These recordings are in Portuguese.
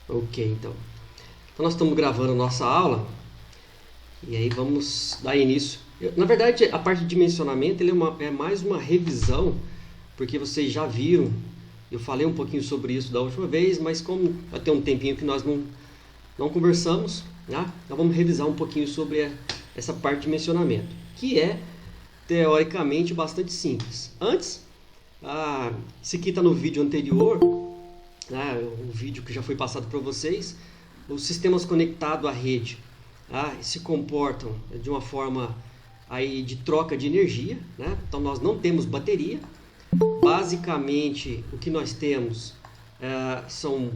Ok, então. Então nós estamos gravando a nossa aula e aí vamos dar início. Na verdade, a parte de dimensionamento ele é mais uma revisão, porque vocês já viram, eu falei um pouquinho sobre isso da última vez, mas como vai ter um tempinho que nós não conversamos, né? Então vamos revisar um pouquinho sobre essa parte de dimensionamento, que é teoricamente bastante simples. Antes, esse aqui está no vídeo anterior, um vídeo que já foi passado para vocês. Os sistemas conectados à rede se comportam de uma forma aí de troca de energia, né? Então nós não temos bateria. Basicamente o que nós temos são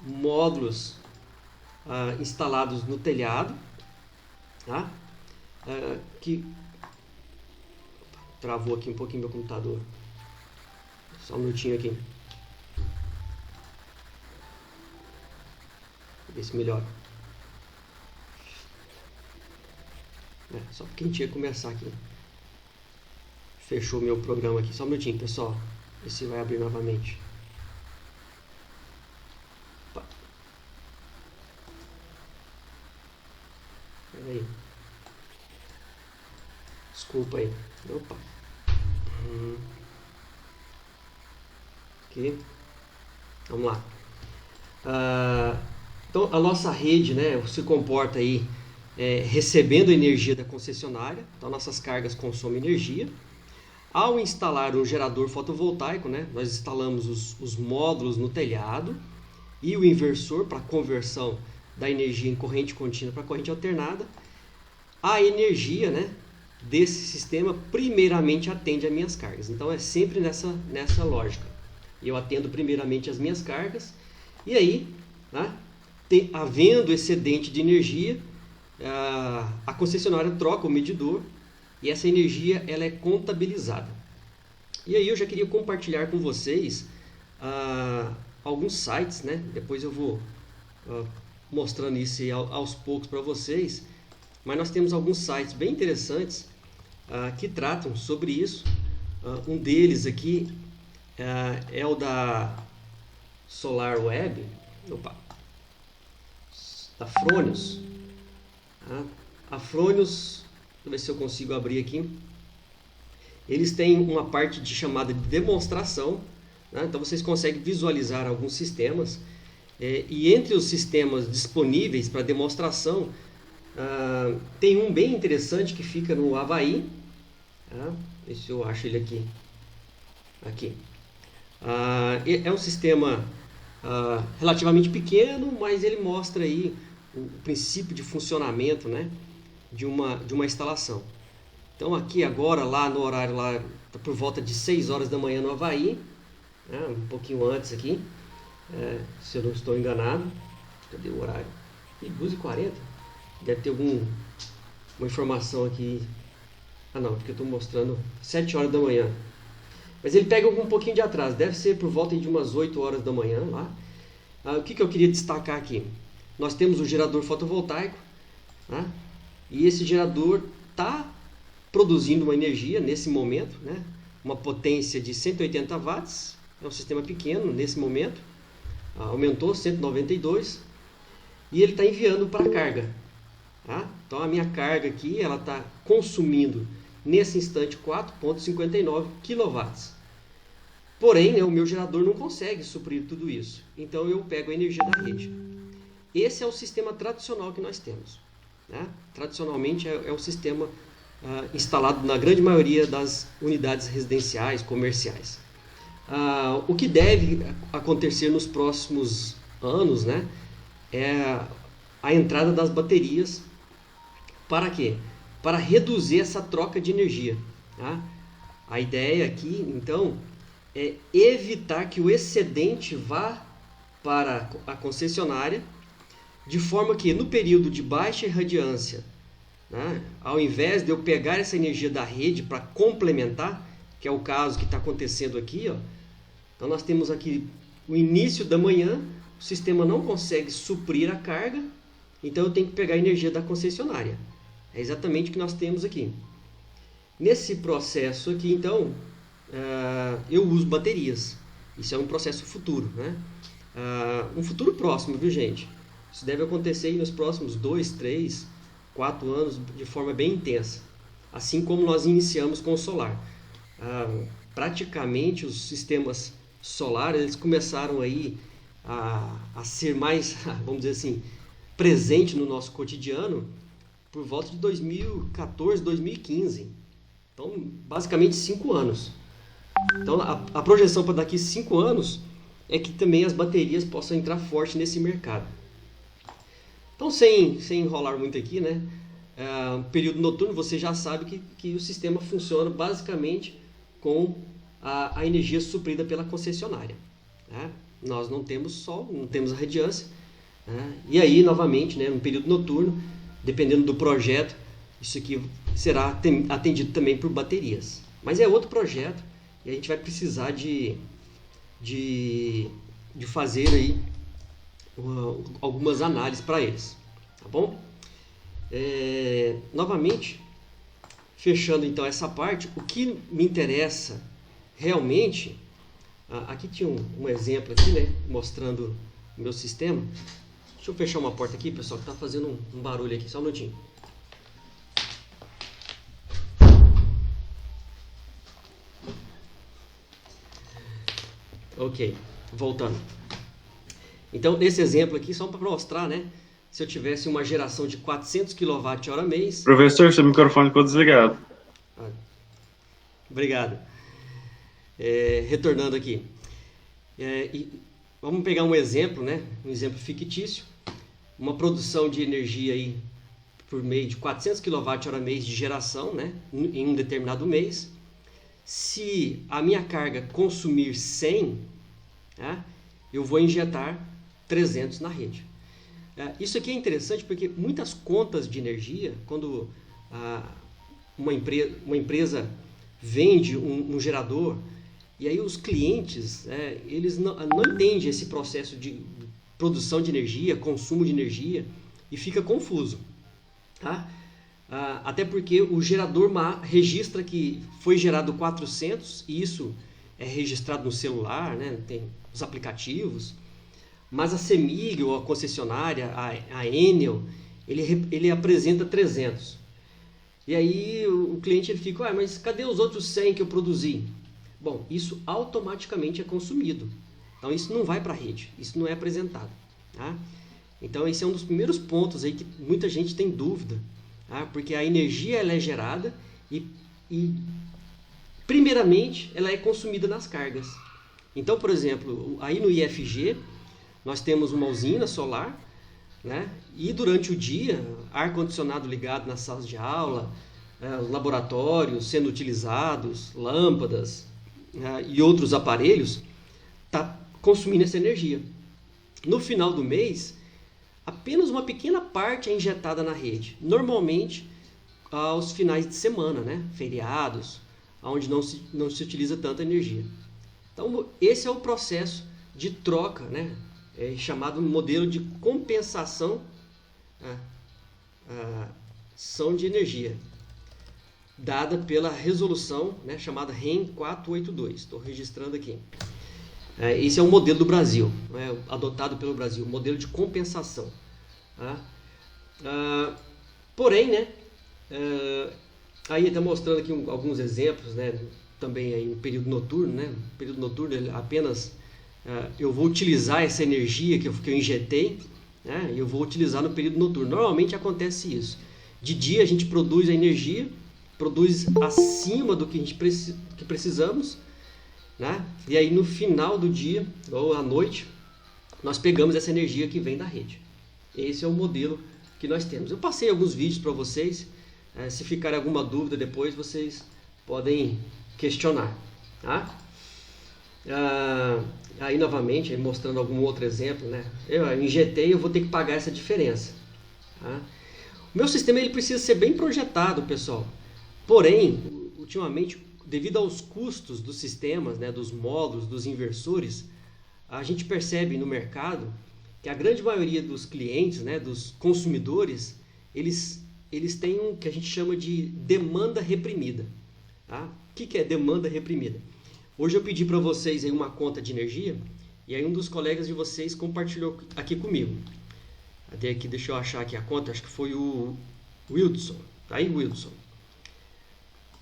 módulos instalados no telhado, tá? Que travou aqui um pouquinho meu computador, só um minutinho aqui, ver se melhora. Só porque a gente ia começar aqui. Fechou meu programa aqui. Só um minutinho, pessoal. Ver se vai abrir novamente. Opa. Pera aí. Desculpa aí. Opa. Aqui. Vamos lá. Então a nossa rede, né, se comporta aí recebendo energia da concessionária. Então nossas cargas consomem energia. Ao instalar um gerador fotovoltaico, né, nós instalamos os módulos no telhado e o inversor para conversão da energia em corrente contínua para corrente alternada. A energia, né, desse sistema primeiramente atende às minhas cargas. Então é sempre nessa lógica. Eu atendo primeiramente as minhas cargas e aí, né, havendo excedente de energia, a concessionária troca o medidor e essa energia ela é contabilizada. E aí eu já queria compartilhar com vocês alguns sites, né? Depois eu vou mostrando isso aí aos poucos para vocês, mas nós temos alguns sites bem interessantes que tratam sobre isso. Um deles aqui é o da SolarWeb, da Fronius. A Fronius, deixa eu ver se eu consigo abrir aqui. Eles têm uma parte chamada de demonstração, né? Então vocês conseguem visualizar alguns sistemas. E entre os sistemas disponíveis para demonstração, tem um bem interessante que fica no Havaí. Deixa eu ver se eu acho ele aqui. Aqui. É um sistema relativamente pequeno, mas ele mostra aí o princípio de funcionamento, né, de uma instalação. Então aqui agora, lá no horário, lá por volta de 6 horas da manhã no Havaí, um pouquinho antes aqui, se eu não estou enganado. Cadê o horário? 2h40. Deve ter uma informação aqui. Não, porque eu estou mostrando 7 horas da manhã. Mas ele pega um pouquinho de atraso, deve ser por volta de umas 8 horas da manhã lá. O que eu queria destacar aqui? Nós temos o gerador fotovoltaico, né? E esse gerador está produzindo uma energia nesse momento, né? Uma potência de 180 watts, é um sistema pequeno nesse momento, aumentou 192 e ele está enviando para a carga. Então a minha carga aqui ela está consumindo nesse instante 4,59 kW. Porém, né, o meu gerador não consegue suprir tudo isso, então eu pego a energia da rede. Esse é o sistema tradicional que nós temos, né? Tradicionalmente é o sistema instalado na grande maioria das unidades residenciais, comerciais. O que deve acontecer nos próximos anos, né, é a entrada das baterias. Para quê? Para reduzir essa troca de energia. A ideia aqui, então, é evitar que o excedente vá para a concessionária, de forma que no período de baixa irradiância, né, ao invés de eu pegar essa energia da rede para complementar, que é o caso que está acontecendo aqui, então nós temos aqui o início da manhã, o sistema não consegue suprir a carga, então eu tenho que pegar a energia da concessionária. É exatamente o que nós temos aqui. Nesse processo aqui, então, eu uso baterias. Isso é um processo futuro, né? um futuro próximo, viu, gente? Isso deve acontecer aí nos próximos 2, 3, 4 anos de forma bem intensa. Assim como nós iniciamos com o solar. Praticamente os sistemas solares eles começaram aí a ser mais, vamos dizer assim, presente no nosso cotidiano por volta de 2014, 2015. Então, basicamente 5 anos. Então, a projeção para daqui 5 anos é que também as baterias possam entrar forte nesse mercado. Então, sem enrolar muito aqui, né? Período noturno, você já sabe que o sistema funciona basicamente com a energia suprida pela concessionária. Né? Nós não temos sol, não temos a radiância. Né? E aí, novamente, né, no período noturno, dependendo do projeto, isso aqui será atendido também por baterias. Mas é outro projeto e a gente vai precisar de fazer aí algumas análises para eles. Tá bom? Novamente, fechando então essa parte, o que me interessa realmente, aqui tinha um exemplo aqui, né, mostrando o meu sistema. Deixa eu fechar uma porta aqui, pessoal, que está fazendo um barulho aqui, só um minutinho. Ok, voltando. Então, nesse exemplo aqui, só para mostrar, né? Se eu tivesse uma geração de 400 kWh mês... Professor, seu microfone ficou desligado. Obrigado. Retornando aqui. Vamos pegar um exemplo, né? Um exemplo fictício. Uma produção de energia aí por meio de 400 kWh mês de geração, né? Em um determinado mês. Se a minha carga consumir 100, né? Eu vou injetar 300 na rede. Isso aqui é interessante porque muitas contas de energia, quando uma empresa vende um gerador, e aí os clientes, eles não entendem esse processo de produção de energia, consumo de energia, e fica confuso. Tá? Até porque o gerador registra que foi gerado 400, e isso é registrado no celular, né? Tem os aplicativos, mas a CEMIG, ou a concessionária, a Enel, ele apresenta 300. E aí o cliente ele fica, mas cadê os outros 100 que eu produzi? Bom, isso automaticamente é consumido. Então isso não vai para a rede, isso não é apresentado. Tá? Então esse é um dos primeiros pontos aí que muita gente tem dúvida. Tá? Porque a energia ela é gerada e primeiramente ela é consumida nas cargas. Então, por exemplo, aí no IFG nós temos uma usina solar, né? E durante o dia, ar-condicionado ligado nas salas de aula, os laboratórios sendo utilizados, lâmpadas e outros aparelhos, está consumindo essa energia. No final do mês, apenas uma pequena parte é injetada na rede, normalmente aos finais de semana, né? Feriados, onde não se utiliza tanta energia. Então, esse é o processo de troca, né? Chamado modelo de compensação ação de energia, dada pela resolução, né, chamada REN 482. Estou registrando aqui. Esse é o modelo do Brasil, né, adotado pelo Brasil, modelo de compensação. Porém, né, aí está mostrando aqui alguns exemplos, né, também aí no período noturno, né, no período noturno apenas eu vou utilizar essa energia que eu injetei, né, eu vou utilizar no período noturno. Normalmente acontece isso. De dia a gente produz a energia, produz acima do que a gente que precisamos, né, e aí no final do dia ou à noite nós pegamos essa energia que vem da rede. Esse é o modelo que nós temos. Eu passei alguns vídeos para vocês, se ficar alguma dúvida depois vocês podem questionar. Tá? Aí novamente, mostrando algum outro exemplo, né? Eu injetei, eu vou ter que pagar essa diferença. Tá? O meu sistema ele precisa ser bem projetado, pessoal. Porém, ultimamente, devido aos custos dos sistemas, né, dos módulos, dos inversores, a gente percebe no mercado que a grande maioria dos clientes, né, dos consumidores, eles têm o que a gente chama de demanda reprimida. Tá? O que é demanda reprimida? Hoje eu pedi para vocês aí uma conta de energia E aí um dos colegas de vocês compartilhou aqui comigo. Até aqui, deixa eu achar aqui a conta, acho que foi o Wilson. Tá aí, Wilson.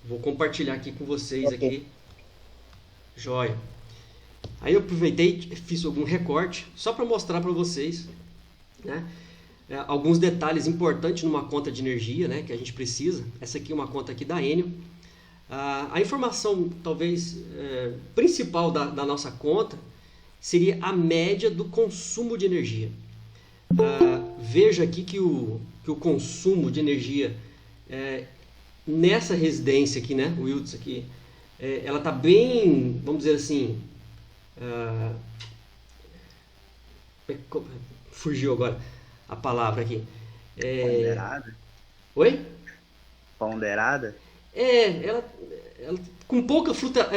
Vou compartilhar aqui com vocês Ok. aqui. Joia. Aí eu aproveitei e fiz algum recorte só para mostrar para vocês, né, alguns detalhes importantes numa conta de energia, né, que a gente precisa. Essa aqui é uma conta aqui da Enel. A informação talvez principal da nossa conta seria a média do consumo de energia. Veja aqui que o consumo de energia nessa residência aqui, né, o Wilds aqui, ela está bem, vamos dizer assim, fugiu agora a palavra aqui. Ponderada? Oi? Ponderada? Ela com pouca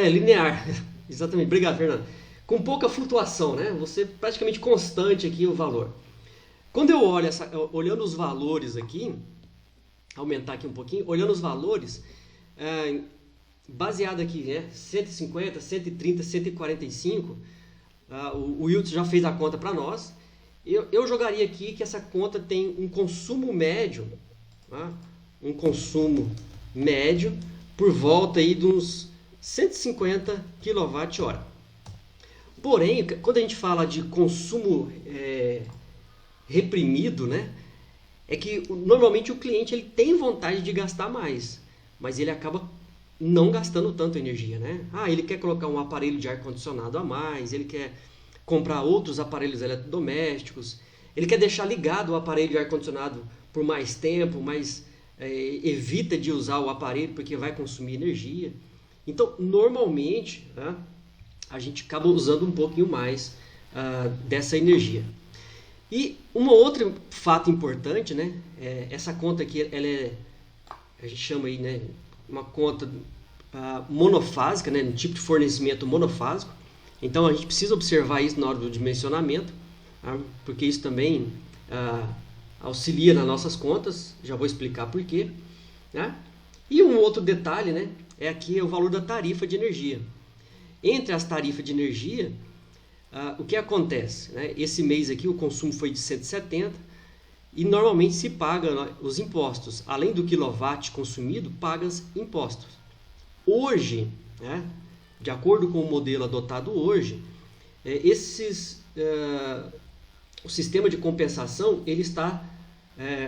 linear, exatamente, obrigado, Fernando. Com pouca flutuação, né? Você praticamente constante aqui o valor. Quando eu olho olhando os valores aqui, aumentar aqui um pouquinho, olhando os valores, baseado aqui, né? 150, 130, 145, o Wilton já fez a conta para nós. Eu jogaria aqui que essa conta tem um consumo médio, tá? Um consumo médio por volta aí de uns 150 kWh. Porém, quando a gente fala de consumo reprimido, né, é que normalmente o cliente ele tem vontade de gastar mais, mas ele acaba não gastando tanto energia, né? Ele quer colocar um aparelho de ar-condicionado a mais, ele quer comprar outros aparelhos eletrodomésticos, ele quer deixar ligado o aparelho de ar-condicionado por mais tempo, mas evita de usar o aparelho porque vai consumir energia. Então, normalmente, né, a gente acaba usando um pouquinho mais dessa energia. E um outro fato importante, né, essa conta aqui, a gente chama aí, né, uma conta monofásica, né, um tipo de fornecimento monofásico. Então a gente precisa observar isso na hora do dimensionamento, porque isso também auxilia nas nossas contas. Já vou explicar por quê, né? E um outro detalhe, né, aqui o valor da tarifa de energia. Entre as tarifas de energia, o que acontece, né? Esse mês aqui o consumo foi de 170 e normalmente se paga os impostos. Além do quilowatt consumido, paga os impostos. Hoje, né, de acordo com o modelo adotado hoje, o sistema de compensação ele está,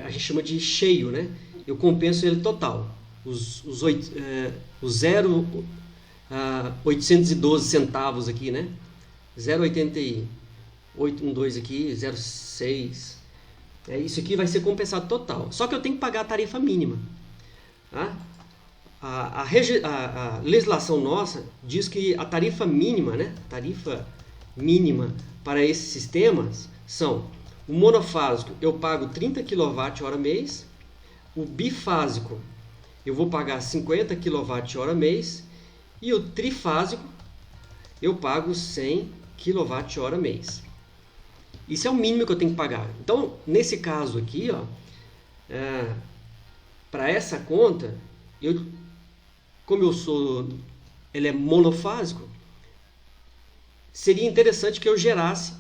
a gente chama de cheio, né? Eu compenso ele total. Os 0,812 centavos aqui, né? 0,8812 aqui, 0,6. Isso aqui vai ser compensado total. Só que eu tenho que pagar a tarifa mínima. Tá? A legislação nossa diz que a tarifa mínima, né? Tarifa mínima para esses sistemas são: o monofásico eu pago 30 kWh mês, o bifásico eu vou pagar 50 kWh mês e o trifásico eu pago 100 kWh mês. Isso é o mínimo que eu tenho que pagar. Então, nesse caso aqui, para essa conta, como ele é monofásico, seria interessante que eu gerasse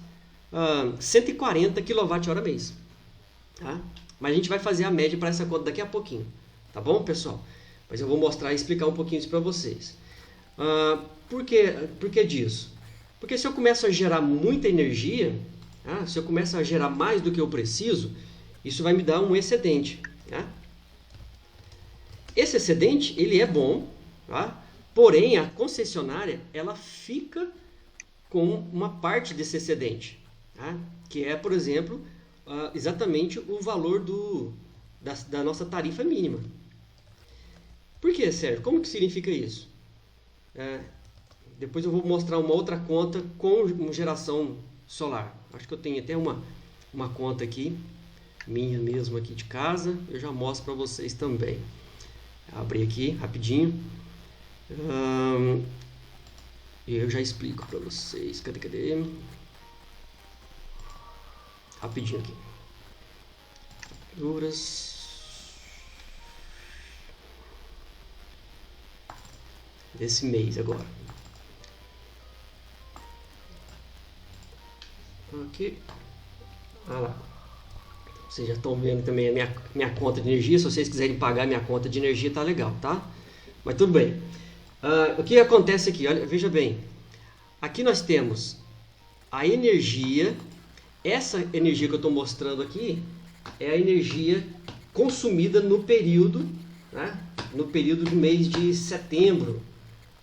140 kWh mês. Tá? Mas a gente vai fazer a média para essa conta daqui a pouquinho. Tá bom, pessoal? Mas eu vou mostrar e explicar um pouquinho isso para vocês. Por que disso? Porque se eu começo a gerar muita energia, se eu começo a gerar mais do que eu preciso, isso vai me dar um excedente. Tá? Esse excedente ele é bom, tá? Porém a concessionária ela fica com uma parte desse excedente, tá? Que é, por exemplo, exatamente o valor da nossa tarifa mínima. Por que, Sérgio? Como que significa isso? Depois eu vou mostrar uma outra conta com geração solar. Acho que eu tenho até uma conta aqui, minha mesmo aqui de casa, eu já mostro para vocês também. Abri aqui rapidinho e eu já explico para vocês. Cadê? Rapidinho aqui. Desse mês agora. aqui. Ah lá. Vocês já estão vendo também a minha conta de energia. Se vocês quiserem pagar minha conta de energia, tá legal, tá? Mas tudo bem. O que acontece aqui? Olha, veja bem. Aqui nós temos a energia. Essa energia que eu estou mostrando aqui é a energia consumida no período, né? No período do mês de setembro.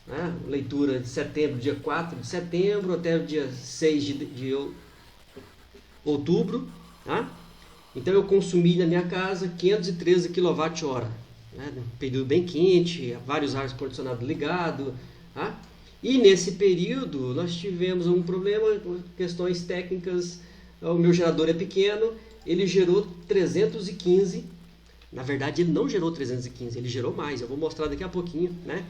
Né? Leitura de setembro, dia 4 de setembro até o dia 6 de outubro. Tá? Então eu consumi na minha casa 513 kWh. Né? Um período bem quente, vários ar-condicionado ligado. Tá? E nesse período nós tivemos um problema, questões técnicas. O meu gerador é pequeno, ele gerou 315. Na verdade ele não gerou 315, ele gerou mais. Eu vou mostrar daqui a pouquinho, né?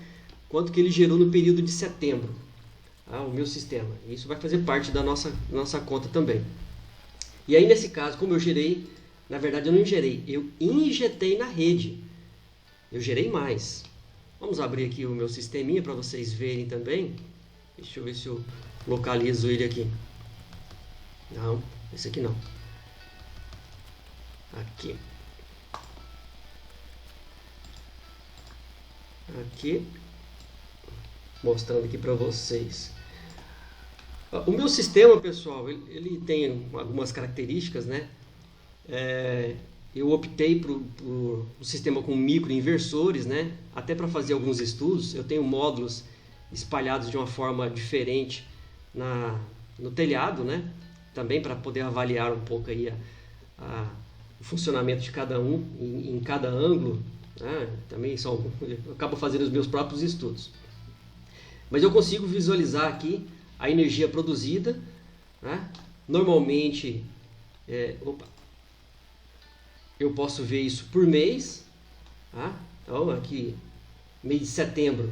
Quanto que ele gerou no período de setembro, o meu sistema. Isso vai fazer parte da nossa conta também. E aí nesse caso, como eu gerei, na verdade eu não gerei, eu injetei na rede. Eu gerei mais. Vamos abrir aqui o meu sisteminha para vocês verem também. Deixa eu ver se eu localizo ele aqui. Não, esse aqui não. Aqui. Aqui. Mostrando aqui para vocês. O meu sistema, pessoal, ele tem algumas características, né? Eu optei por um sistema com microinversores, né? Até para fazer alguns estudos. Eu tenho módulos espalhados de uma forma diferente no telhado, né? Também para poder avaliar um pouco aí o funcionamento de cada um em cada ângulo. Né? Também eu acabo fazendo os meus próprios estudos. Mas eu consigo visualizar aqui a energia produzida, né? Normalmente, eu posso ver isso por mês, tá? Então aqui, mês de setembro,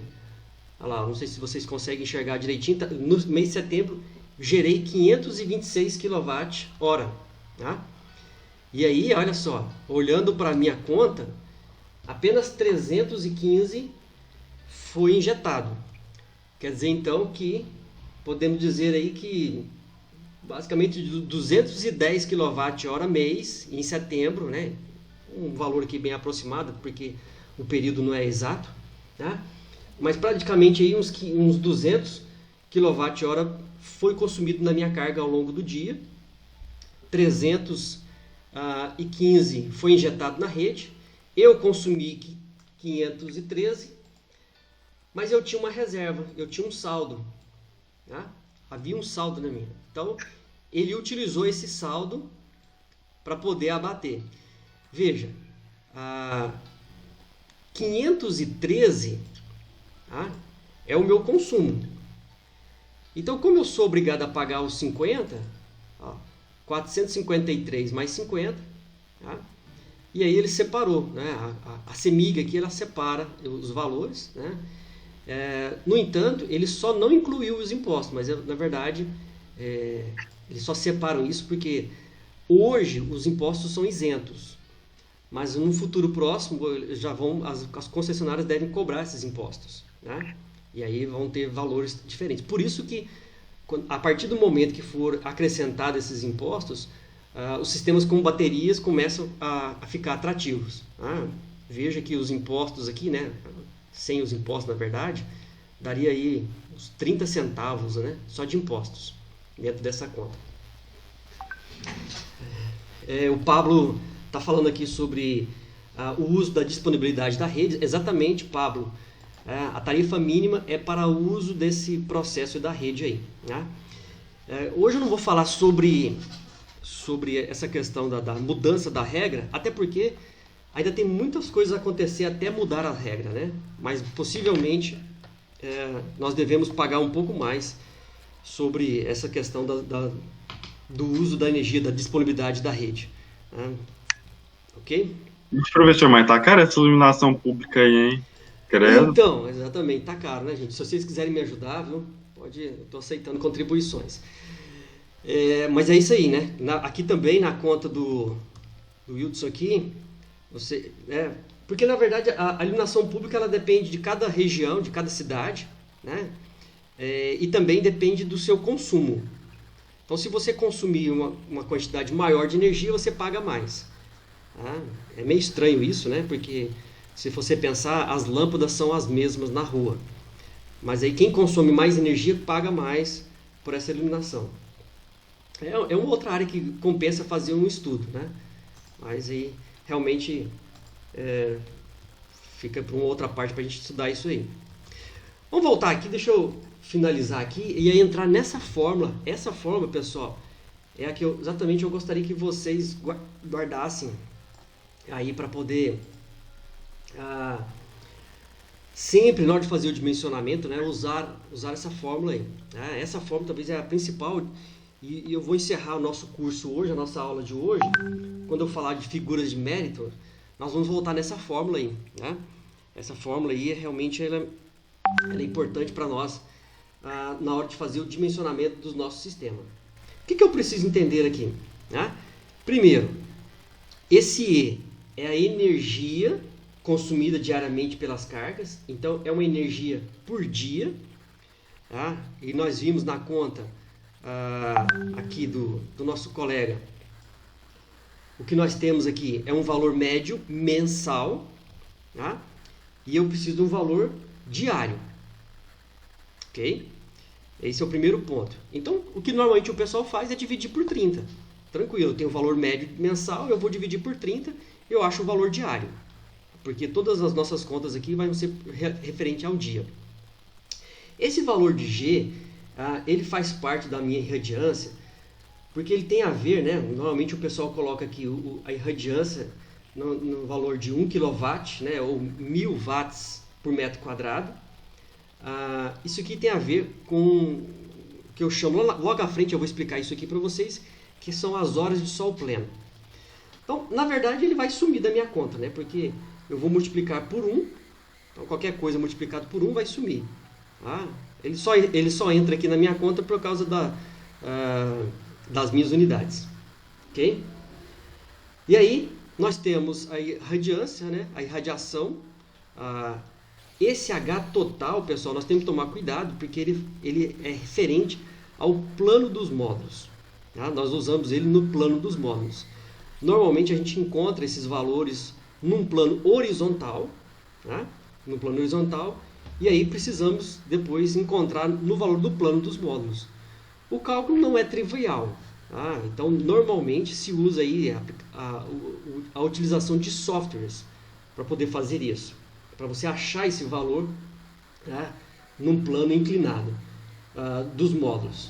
olha lá, não sei se vocês conseguem enxergar direitinho, no mês de setembro gerei 526 kWh, tá? E aí, olha só, olhando para a minha conta, apenas 315 foi injetado. Quer dizer então que podemos dizer aí que basicamente 210 kWh mês em setembro, né? Um valor aqui bem aproximado, porque o período não é exato, tá? Mas praticamente aí uns 200 kWh foi consumido na minha carga ao longo do dia. 315 foi injetado na rede. Eu consumi 513, mas eu tinha uma reserva, eu tinha um saldo, tá? Havia um saldo na minha. Então, ele utilizou esse saldo para poder abater. Veja, 513, tá? É o meu consumo. Então, como eu sou obrigado a pagar os 50, 453 mais 50, tá? E aí ele separou, né? A CEMIG aqui ela separa os valores, né? No entanto, ele só não incluiu os impostos, mas na verdade eles só separam isso porque hoje os impostos são isentos, mas no futuro próximo já as concessionárias devem cobrar esses impostos, né? E aí vão ter valores diferentes. Por isso que a partir do momento que for acrescentado esses impostos, os sistemas com baterias começam a ficar atrativos. Veja que os impostos aqui, né, sem os impostos na verdade, daria aí uns 30 centavos, né, só de impostos dentro dessa conta. O Pablo está falando aqui sobre o uso da disponibilidade da rede. Exatamente, Pablo. A tarifa mínima é para o uso desse processo da rede aí, né? Hoje eu não vou falar sobre essa questão da mudança da regra, até porque ainda tem muitas coisas a acontecer até mudar a regra, né? Mas possivelmente nós devemos pagar um pouco mais sobre essa questão do uso da energia, da disponibilidade da rede, né? Ok? Professor, mas tá cara essa iluminação pública aí, hein? Credo. Então, exatamente, tá caro, né, gente? Se vocês quiserem me ajudar, viu? Eu tô aceitando contribuições. Mas é isso aí, né? Aqui também na conta do Wilson aqui, porque na verdade a iluminação pública ela depende de cada região, de cada cidade, né? E também depende do seu consumo. Então, se você consumir uma quantidade maior de energia, você paga mais. Tá? É meio estranho isso, né? Porque se você pensar, as lâmpadas são as mesmas na rua. Mas aí quem consome mais energia paga mais por essa iluminação. É uma outra área que compensa fazer um estudo, né? Mas aí realmente fica para uma outra parte para a gente estudar isso aí. Vamos voltar aqui, deixa eu finalizar aqui e aí entrar nessa fórmula. Essa fórmula, pessoal, é a que exatamente eu gostaria que vocês guardassem aí para poder sempre na hora de fazer o dimensionamento, né, usar essa fórmula aí. Né? Essa fórmula talvez é a principal e eu vou encerrar o nosso curso hoje, a nossa aula de hoje, quando eu falar de figuras de mérito, nós vamos voltar nessa fórmula aí. Né? Essa fórmula aí realmente ela é importante para nós na hora de fazer o dimensionamento dos nossos sistemas. O que eu preciso entender aqui? Né? Primeiro, esse E é a energia consumida diariamente pelas cargas, então é uma energia por dia, tá? E nós vimos na conta aqui do nosso colega, o que nós temos aqui é um valor médio mensal, tá? E eu preciso de um valor diário, ok? Esse é o primeiro ponto. Então, o que normalmente o pessoal faz é dividir por 30. Tranquilo, eu tenho o valor médio mensal, eu vou dividir por 30, eu acho o valor diário. Porque todas as nossas contas aqui vão ser referente ao dia. Esse valor de G, ele faz parte da minha irradiância, porque ele tem a ver, né? Normalmente o pessoal coloca aqui a irradiância no valor de 1 kW, né? Ou 1000 watts por metro quadrado. Isso aqui tem a ver com o que eu chamo, logo à frente eu vou explicar isso aqui para vocês, que são as horas de sol pleno. Então, na verdade, ele vai sumir da minha conta, né? Porque eu vou multiplicar por 1, então qualquer coisa multiplicado por 1 vai sumir. Tá? Ele só entra aqui na minha conta por causa das minhas unidades. Ok? E aí, nós temos a irradiância, né? A irradiação. Esse H total, pessoal, nós temos que tomar cuidado, porque ele é referente ao plano dos módulos. Tá? Nós usamos ele no plano dos módulos. Normalmente a gente encontra esses valores num plano horizontal, tá? No plano horizontal, e aí precisamos depois encontrar no valor do plano dos módulos. O cálculo não é trivial, tá? Então normalmente se usa aí a utilização de softwares para poder fazer isso, para você achar esse valor, tá? Num plano inclinado dos módulos.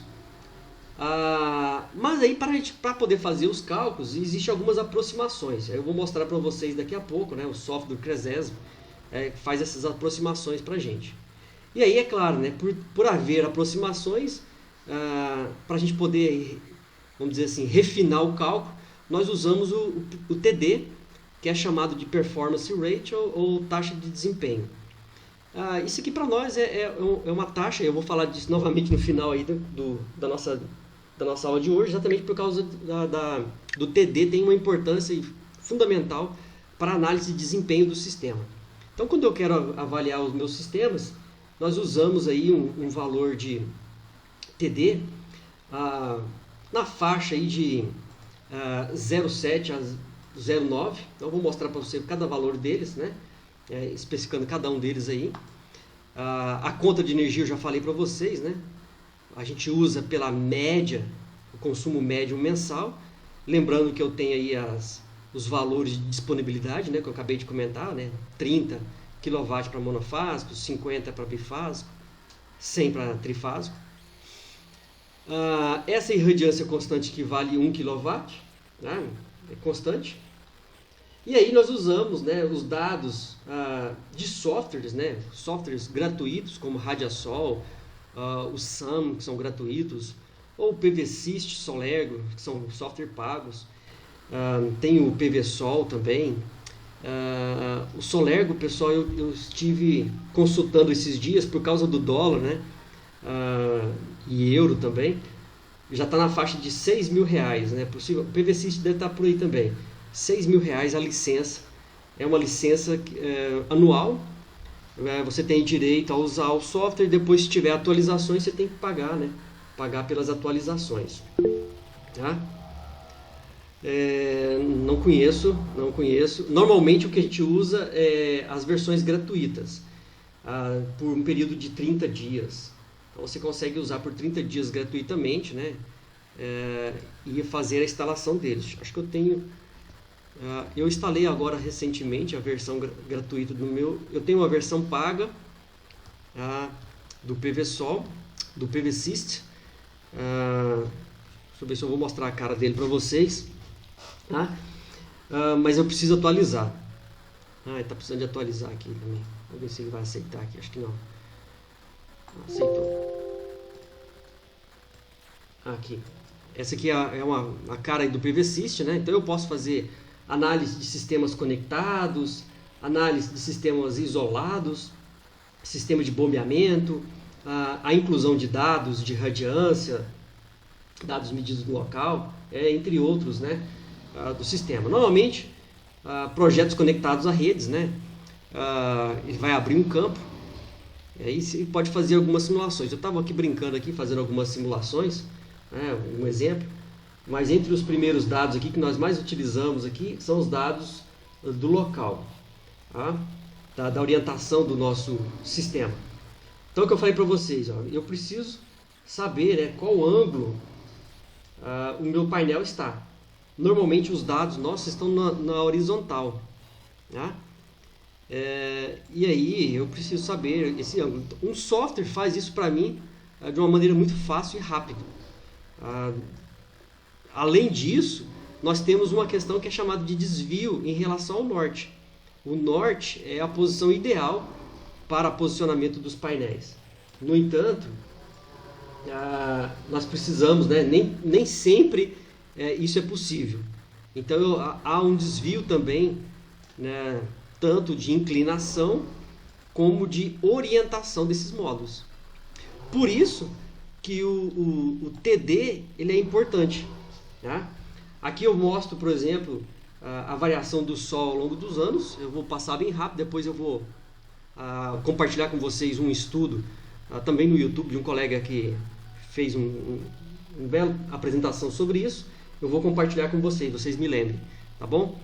Mas aí para poder fazer os cálculos existem algumas aproximações. Eu vou mostrar para vocês daqui a pouco, né? O software do Cresesv faz essas aproximações para a gente. E aí é claro, né? Por haver aproximações, para a gente poder, vamos dizer assim, refinar o cálculo, nós usamos o TD, que é chamado de Performance Rate ou taxa de desempenho. Isso aqui para nós é uma taxa, eu vou falar disso novamente no final aí da nossa aula de hoje, exatamente por causa do TD tem uma importância fundamental para a análise de desempenho do sistema. Então, quando eu quero avaliar os meus sistemas, nós usamos aí um valor de TD na faixa aí de 0,7 a 0,9. Então, eu vou mostrar para você cada valor deles, né? Especificando cada um deles aí. A conta de energia eu já falei para vocês, né? A gente usa pela média, o consumo médio mensal. Lembrando que eu tenho aí os valores de disponibilidade, né, que eu acabei de comentar, né? 30 kW para monofásico, 50 para bifásico, 100 para trifásico. Essa irradiância constante que vale 1 kW, né? É constante. E aí nós usamos, né, os dados de softwares, né, softwares gratuitos como Radiasol, o SAM, que são gratuitos, ou o PVSys, Solergo, que são software pagos. Tem o PVSol também. O Solergo, pessoal, eu estive consultando esses dias por causa do dólar, né, e euro também. Já está na faixa de R$6.000, né? O PVSys deve estar por aí também. R$6.000 a licença. É uma licença anual. Você tem direito a usar o software. Depois, se tiver atualizações, você tem que pagar, né? pagar pelas atualizações. Tá? Não conheço. Normalmente o que a gente usa é as versões gratuitas, por um período de 30 dias. Então você consegue usar por 30 dias gratuitamente, né? E fazer a instalação deles. Acho que eu instalei agora recentemente a versão gratuita do meu. Eu tenho uma versão paga do PVSol, do PVSys. Deixa eu ver se eu vou mostrar a cara dele para vocês. Mas eu preciso atualizar. Ele está precisando de atualizar aqui também. Vamos ver se ele vai aceitar aqui. Acho que não. Aceitou. Aqui. Essa aqui é a cara do PVSys, né? Então eu posso fazer análise de sistemas conectados, análise de sistemas isolados, sistema de bombeamento, a inclusão de dados de radiância, dados medidos no local, entre outros, né, do sistema. Normalmente, projetos conectados a redes, né, ele vai abrir um campo, e aí você pode fazer algumas simulações. Eu estava aqui brincando, fazendo algumas simulações, um exemplo, mas entre os primeiros dados aqui que nós mais utilizamos aqui são os dados do local, da orientação do nosso sistema. Então, o que eu falei para vocês, eu preciso saber, né, qual ângulo o meu painel está. Normalmente os dados nossos estão na horizontal, tá? E aí eu preciso saber esse ângulo. Um software faz isso para mim de uma maneira muito fácil e rápida. Além disso, nós temos uma questão que é chamada de desvio em relação ao norte. O norte é a posição ideal para posicionamento dos painéis. No entanto, nós precisamos, né, nem sempre isso é possível. Então há um desvio também, né, tanto de inclinação como de orientação desses módulos. Por isso que o TD ele é importante. Tá? Aqui eu mostro, por exemplo, a variação do Sol ao longo dos anos. Eu vou passar bem rápido, depois eu vou compartilhar com vocês um estudo também no YouTube de um colega que fez uma bela apresentação sobre isso. Eu vou compartilhar com vocês me lembrem, tá bom?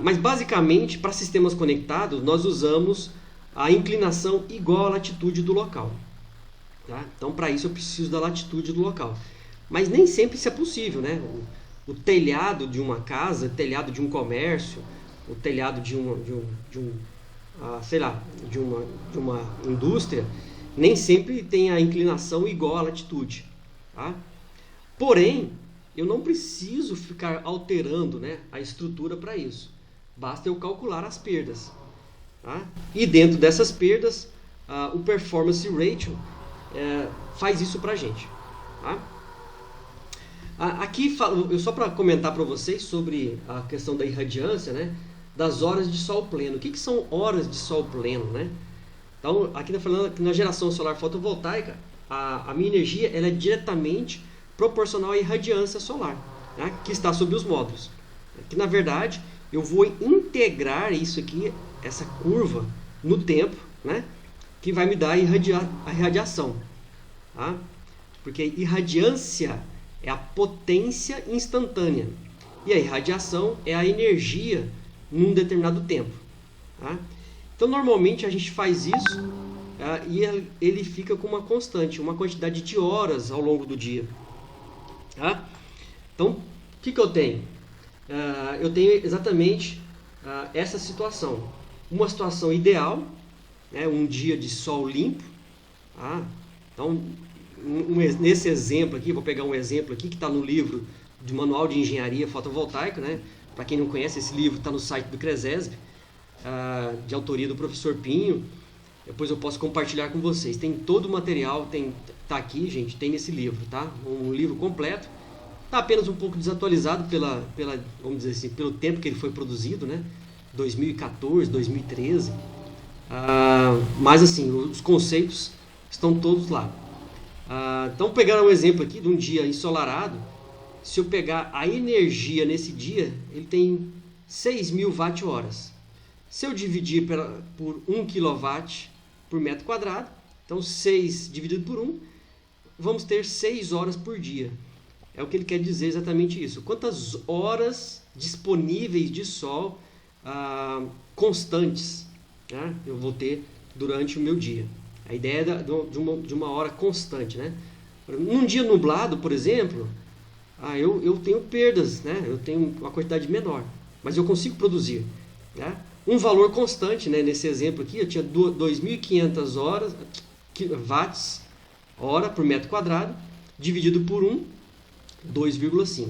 Mas basicamente, para sistemas conectados, nós usamos a inclinação igual à latitude do local. Tá? Então, para isso eu preciso da latitude do local. Mas nem sempre isso é possível, né? O telhado de uma casa, o telhado de um comércio, o telhado de uma indústria, nem sempre tem a inclinação igual à latitude. Tá? Porém, eu não preciso ficar alterando, né, a estrutura para isso. Basta eu calcular as perdas. Tá? E dentro dessas perdas, o Performance Ratio faz isso para a gente. Tá? Aqui, só para comentar para vocês sobre a questão da irradiância, né, das horas de sol pleno. O que são horas de sol pleno? Né? Então, aqui está falando que na geração solar fotovoltaica, a minha energia ela é diretamente proporcional à irradiância solar, né, que está sobre os módulos. Que na verdade eu vou integrar isso aqui, essa curva, no tempo, né, que vai me dar a irradiação. Tá? Porque irradiância é a potência instantânea e a irradiação é a energia num determinado tempo. Tá? Então normalmente a gente faz isso e ele fica com uma constante, uma quantidade de horas ao longo do dia. Tá? Então o que eu tenho? Eu tenho exatamente essa situação. Uma situação ideal, né, um dia de sol limpo. Tá? Então nesse exemplo aqui, vou pegar um exemplo aqui que está no livro do Manual de Engenharia Fotovoltaica, né? Para quem não conhece, esse livro está no site do CRESESB, de autoria do professor Pinho. Depois eu posso compartilhar com vocês. Tem todo o material, tá aqui, gente, tem nesse livro, tá? Um livro completo. Está apenas um pouco desatualizado vamos dizer assim, pelo tempo que ele foi produzido, né? 2014, 2013. Mas assim, os conceitos estão todos lá. Então, pegar um exemplo aqui de um dia ensolarado. Se eu pegar a energia nesse dia, ele tem 6.000 watt-horas. Se eu dividir por 1 kW por metro quadrado, então 6 dividido por 1, vamos ter 6 horas por dia. É o que ele quer dizer exatamente isso. Quantas horas disponíveis de sol constantes, né, eu vou ter durante o meu dia. A ideia é de uma hora constante, né? Num dia nublado, por exemplo, eu tenho perdas, né? Eu tenho uma quantidade menor, mas eu consigo produzir, né? Um valor constante, né? Nesse exemplo aqui, eu tinha 2.500 watts hora por metro quadrado, dividido por 2,5.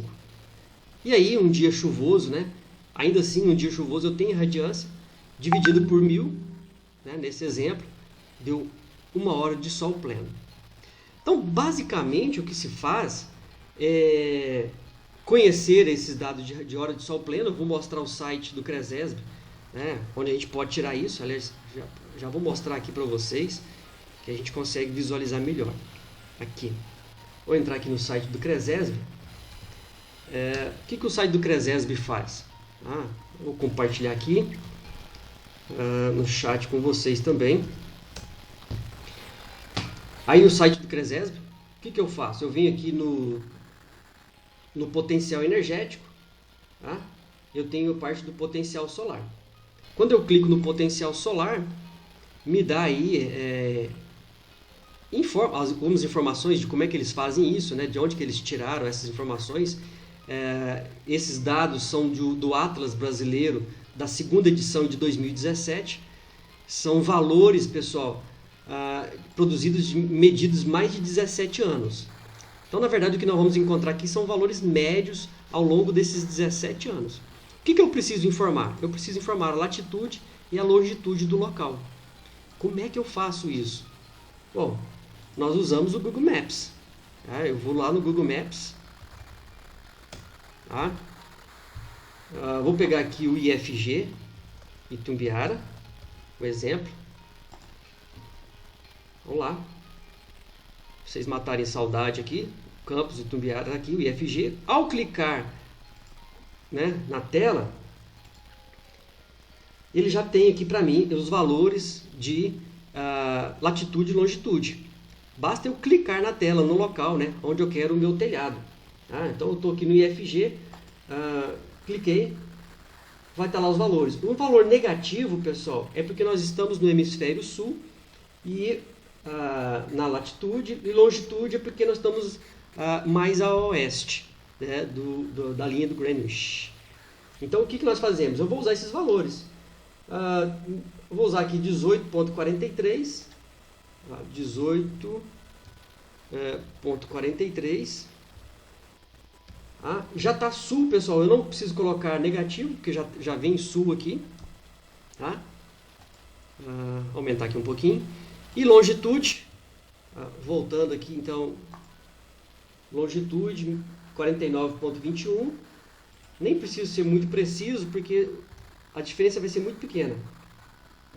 E aí, um dia chuvoso, né? Ainda assim, um dia chuvoso eu tenho irradiância, dividido por 1.000, né? Nesse exemplo, deu 1 hora de sol pleno. Então, basicamente, o que se faz é conhecer esses dados de hora de sol pleno. Eu vou mostrar o site do CRESESB, né, onde a gente pode tirar isso. Aliás, já vou mostrar aqui para vocês, que a gente consegue visualizar melhor. Aqui. Vou entrar aqui no site do CRESESB. O que o site do CRESESB faz? Vou compartilhar aqui no chat com vocês também. Aí o site do CRESESB, o que eu faço? Eu venho aqui no potencial energético, tá? Eu tenho parte do potencial solar. Quando eu clico no potencial solar, me dá aí algumas informações de como é que eles fazem isso, né? De onde que eles tiraram essas informações. Esses dados são do Atlas Brasileiro da segunda edição de 2017. São valores, pessoal, produzidos, medidos mais de 17 anos. Então, na verdade, o que nós vamos encontrar aqui são valores médios ao longo desses 17 anos. O que eu preciso informar? Eu preciso informar a latitude e a longitude do local. Como é que eu faço isso? Bom, nós usamos o Google Maps. Eu vou lá no Google Maps. Vou pegar aqui o IFG, Itumbiara, o exemplo. Vamos lá. Vocês matarem saudade aqui. Campus Itumbiara aqui, o IFG. Ao clicar, né, na tela, ele já tem aqui para mim os valores de latitude e longitude. Basta eu clicar na tela, no local, né, onde eu quero o meu telhado. Então eu estou aqui no IFG, cliquei, vai estar lá os valores. Um valor negativo, pessoal, é porque nós estamos no hemisfério sul e na latitude, e longitude é porque nós estamos mais a oeste, né, da linha do Greenwich. Então o que nós fazemos? Eu vou usar esses valores. Vou usar aqui 18.43, 18.43. Já está sul, pessoal. Eu não preciso colocar negativo, porque já vem sul aqui. Aumentar aqui um pouquinho. E longitude, voltando aqui, então, longitude 49.21. Nem preciso ser muito preciso, porque a diferença vai ser muito pequena.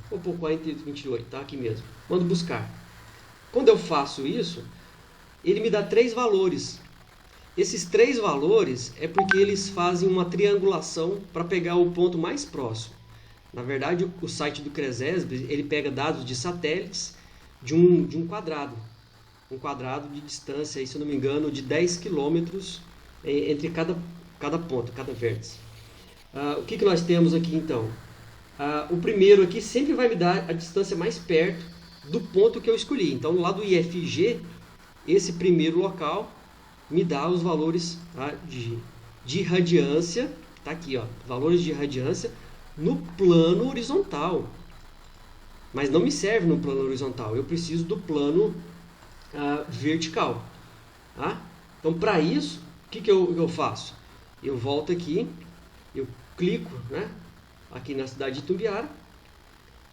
Vou pôr 40.28, tá? Aqui mesmo. Mando buscar. Quando eu faço isso, ele me dá 3 valores. Esses 3 valores é porque eles fazem uma triangulação para pegar o ponto mais próximo. Na verdade, o site do CRESESB, ele pega dados de satélites de um quadrado. Um quadrado de distância, aí, se eu não me engano, de 10 quilômetros entre cada ponto, cada vértice. O que nós temos aqui, então? O primeiro aqui sempre vai me dar a distância mais perto do ponto que eu escolhi. Então, lá do IFG, esse primeiro local me dá os valores de irradiância. Está aqui, ó, valores de irradiância no plano horizontal. Mas não me serve no plano horizontal, eu preciso do plano vertical. Então, para isso, o que eu faço? Eu volto aqui, eu clico, né, aqui na cidade de Itumbiara.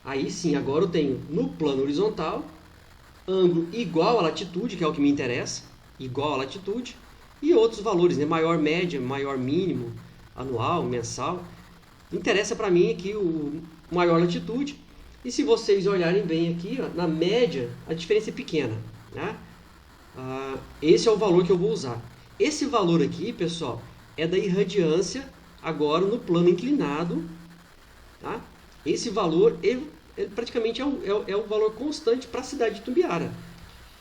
Aí sim, agora eu tenho no plano horizontal, ângulo igual à latitude, que é o que me interessa, igual à latitude, e outros valores, né, maior média, maior mínimo, anual, mensal. Interessa para mim aqui o maior latitude. E se vocês olharem bem aqui, ó, na média, a diferença é pequena, né? Esse é o valor que eu vou usar. Esse valor aqui, pessoal, é da irradiância agora no plano inclinado. Tá? Esse valor ele praticamente é o valor constante para a cidade de Itumbiara.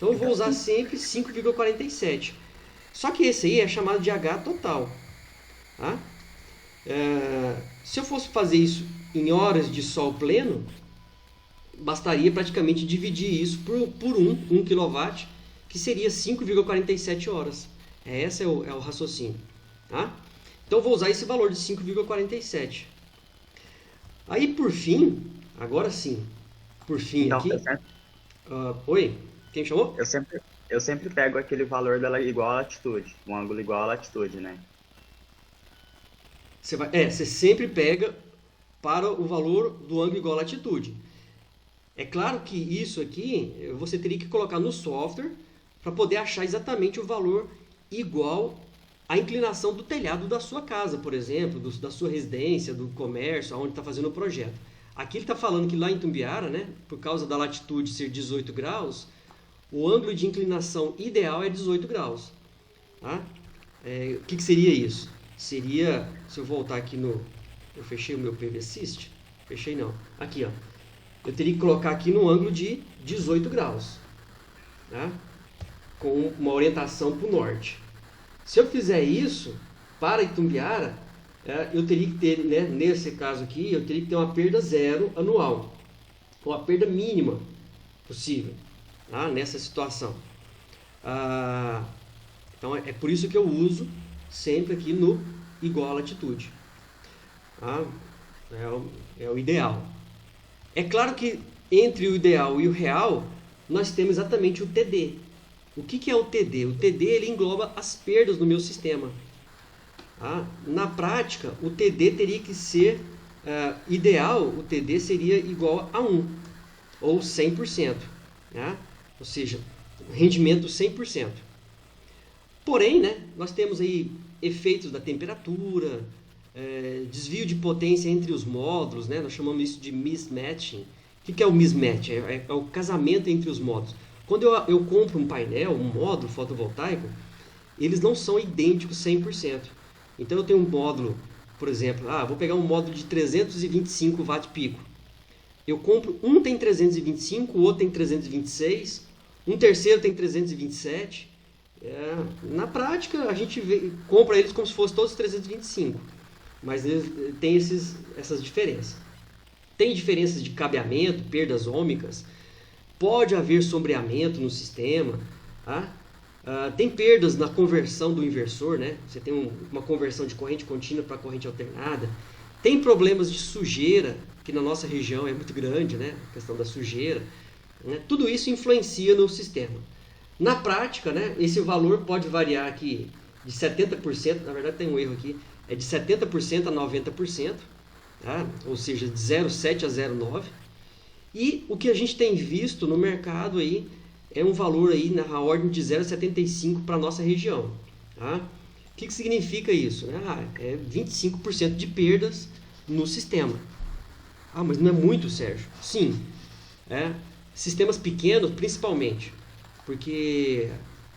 Então eu vou usar sempre 5,47. Só que esse aí é chamado de H total. Tá? Se eu fosse fazer isso em horas de sol pleno, bastaria praticamente dividir isso por 1 kW, que seria 5,47 horas. Esse é o raciocínio. Tá? Então eu vou usar esse valor de 5,47. Aí por fim, agora sim, por fim Então, aqui... oi? Quem me chamou? eu sempre pego aquele valor dela igual à latitude, um ângulo igual à latitude, né? Você sempre pega para o valor do ângulo igual à latitude. É claro que isso aqui você teria que colocar no software para poder achar exatamente o valor igual à inclinação do telhado da sua casa, por exemplo, da sua residência, do comércio, onde está fazendo o projeto. Aqui ele está falando que lá em Itumbiara, né, por causa da latitude ser 18 graus, o ângulo de inclinação ideal é 18 graus. Tá? O que seria isso? Seria, se eu voltar aqui no... Eu fechei o meu PVSys? Fechei não. Aqui, ó. Eu teria que colocar aqui no ângulo de 18 graus. Tá? Com uma orientação para o norte. Se eu fizer isso, para Itumbiara, eu teria que ter, né, nesse caso aqui, eu teria que ter uma perda zero anual. Ou a perda mínima possível, tá? Nessa situação. Então é por isso que eu uso sempre aqui no igual à latitude. Tá? É o ideal. É claro que entre o ideal e o real, nós temos exatamente o TD. O que é o TD? O TD ele engloba as perdas no meu sistema. Tá? Na prática, o TD teria que ser ideal, o TD seria igual a 1, ou 100%. Né? Ou seja, rendimento 100%. Porém, né, nós temos aí efeitos da temperatura, desvio de potência entre os módulos, né? Nós chamamos isso de mismatching. O que é o mismatch? É o casamento entre os módulos. Quando eu compro um painel, um módulo fotovoltaico, eles não são idênticos 100%. Então eu tenho um módulo, por exemplo, vou pegar um módulo de 325 watt-pico. Eu compro, um tem 325, o outro tem 326, um terceiro tem 327. Na prática, a gente compra eles como se fossem todos 325, mas eles têm essas diferenças. Tem diferenças de cabeamento, perdas ômicas, pode haver sombreamento no sistema, tá? Tem perdas na conversão do inversor, né? Você tem uma conversão de corrente contínua para corrente alternada. Tem problemas de sujeira, que na nossa região é muito grande, né? A questão da sujeira. Né? Tudo isso influencia no sistema. Na prática, né, esse valor pode variar aqui de 70%, na verdade tem um erro aqui, é de 70% a 90%, tá? Ou seja, de 0,7 a 0,9%. E o que a gente tem visto no mercado aí é um valor aí na ordem de 0,75 para a nossa região. Tá? O que significa isso? É 25% de perdas no sistema. Mas não é muito, Sérgio? Sim. Sistemas pequenos, principalmente. Porque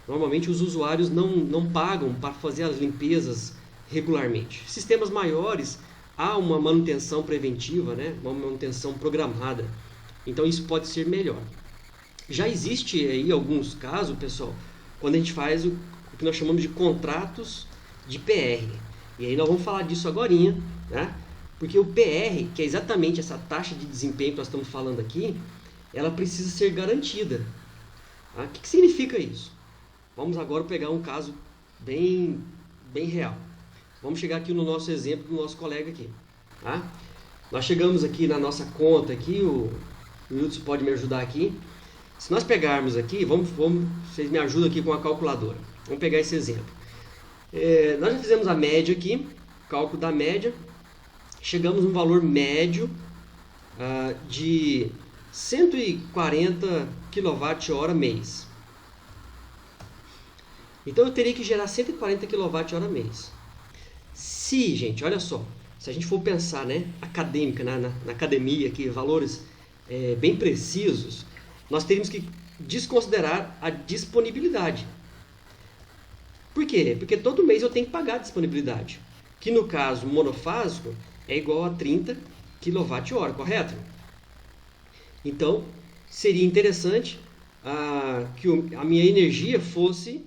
normalmente os usuários não pagam para fazer as limpezas regularmente. Sistemas maiores, há uma manutenção preventiva, né? Uma manutenção programada. Então isso pode ser melhor. Já existe aí alguns casos, pessoal, quando a gente faz o que nós chamamos de contratos de PR. E aí nós vamos falar disso agorinha, né? Porque o PR, que é exatamente essa taxa de desempenho que nós estamos falando aqui, ela precisa ser garantida. Tá? O que significa isso? Vamos agora pegar um caso bem real. Vamos chegar aqui no nosso exemplo do nosso colega aqui. Tá? Nós chegamos aqui na nossa conta, aqui, o Wilson pode me ajudar aqui. Se nós pegarmos aqui, vocês me ajudam aqui com a calculadora. Vamos pegar esse exemplo. Nós já fizemos a média aqui, cálculo da média. Chegamos a um valor médio de 140 kWh mês. Então eu teria que gerar 140 kWh mês. Se, gente, olha só, se a gente for pensar, né, acadêmica, na academia aqui, valores bem precisos, nós teríamos que desconsiderar a disponibilidade. Por quê? Porque todo mês eu tenho que pagar a disponibilidade, que no caso monofásico é igual a 30 kWh, correto? Então, seria interessante que a minha energia fosse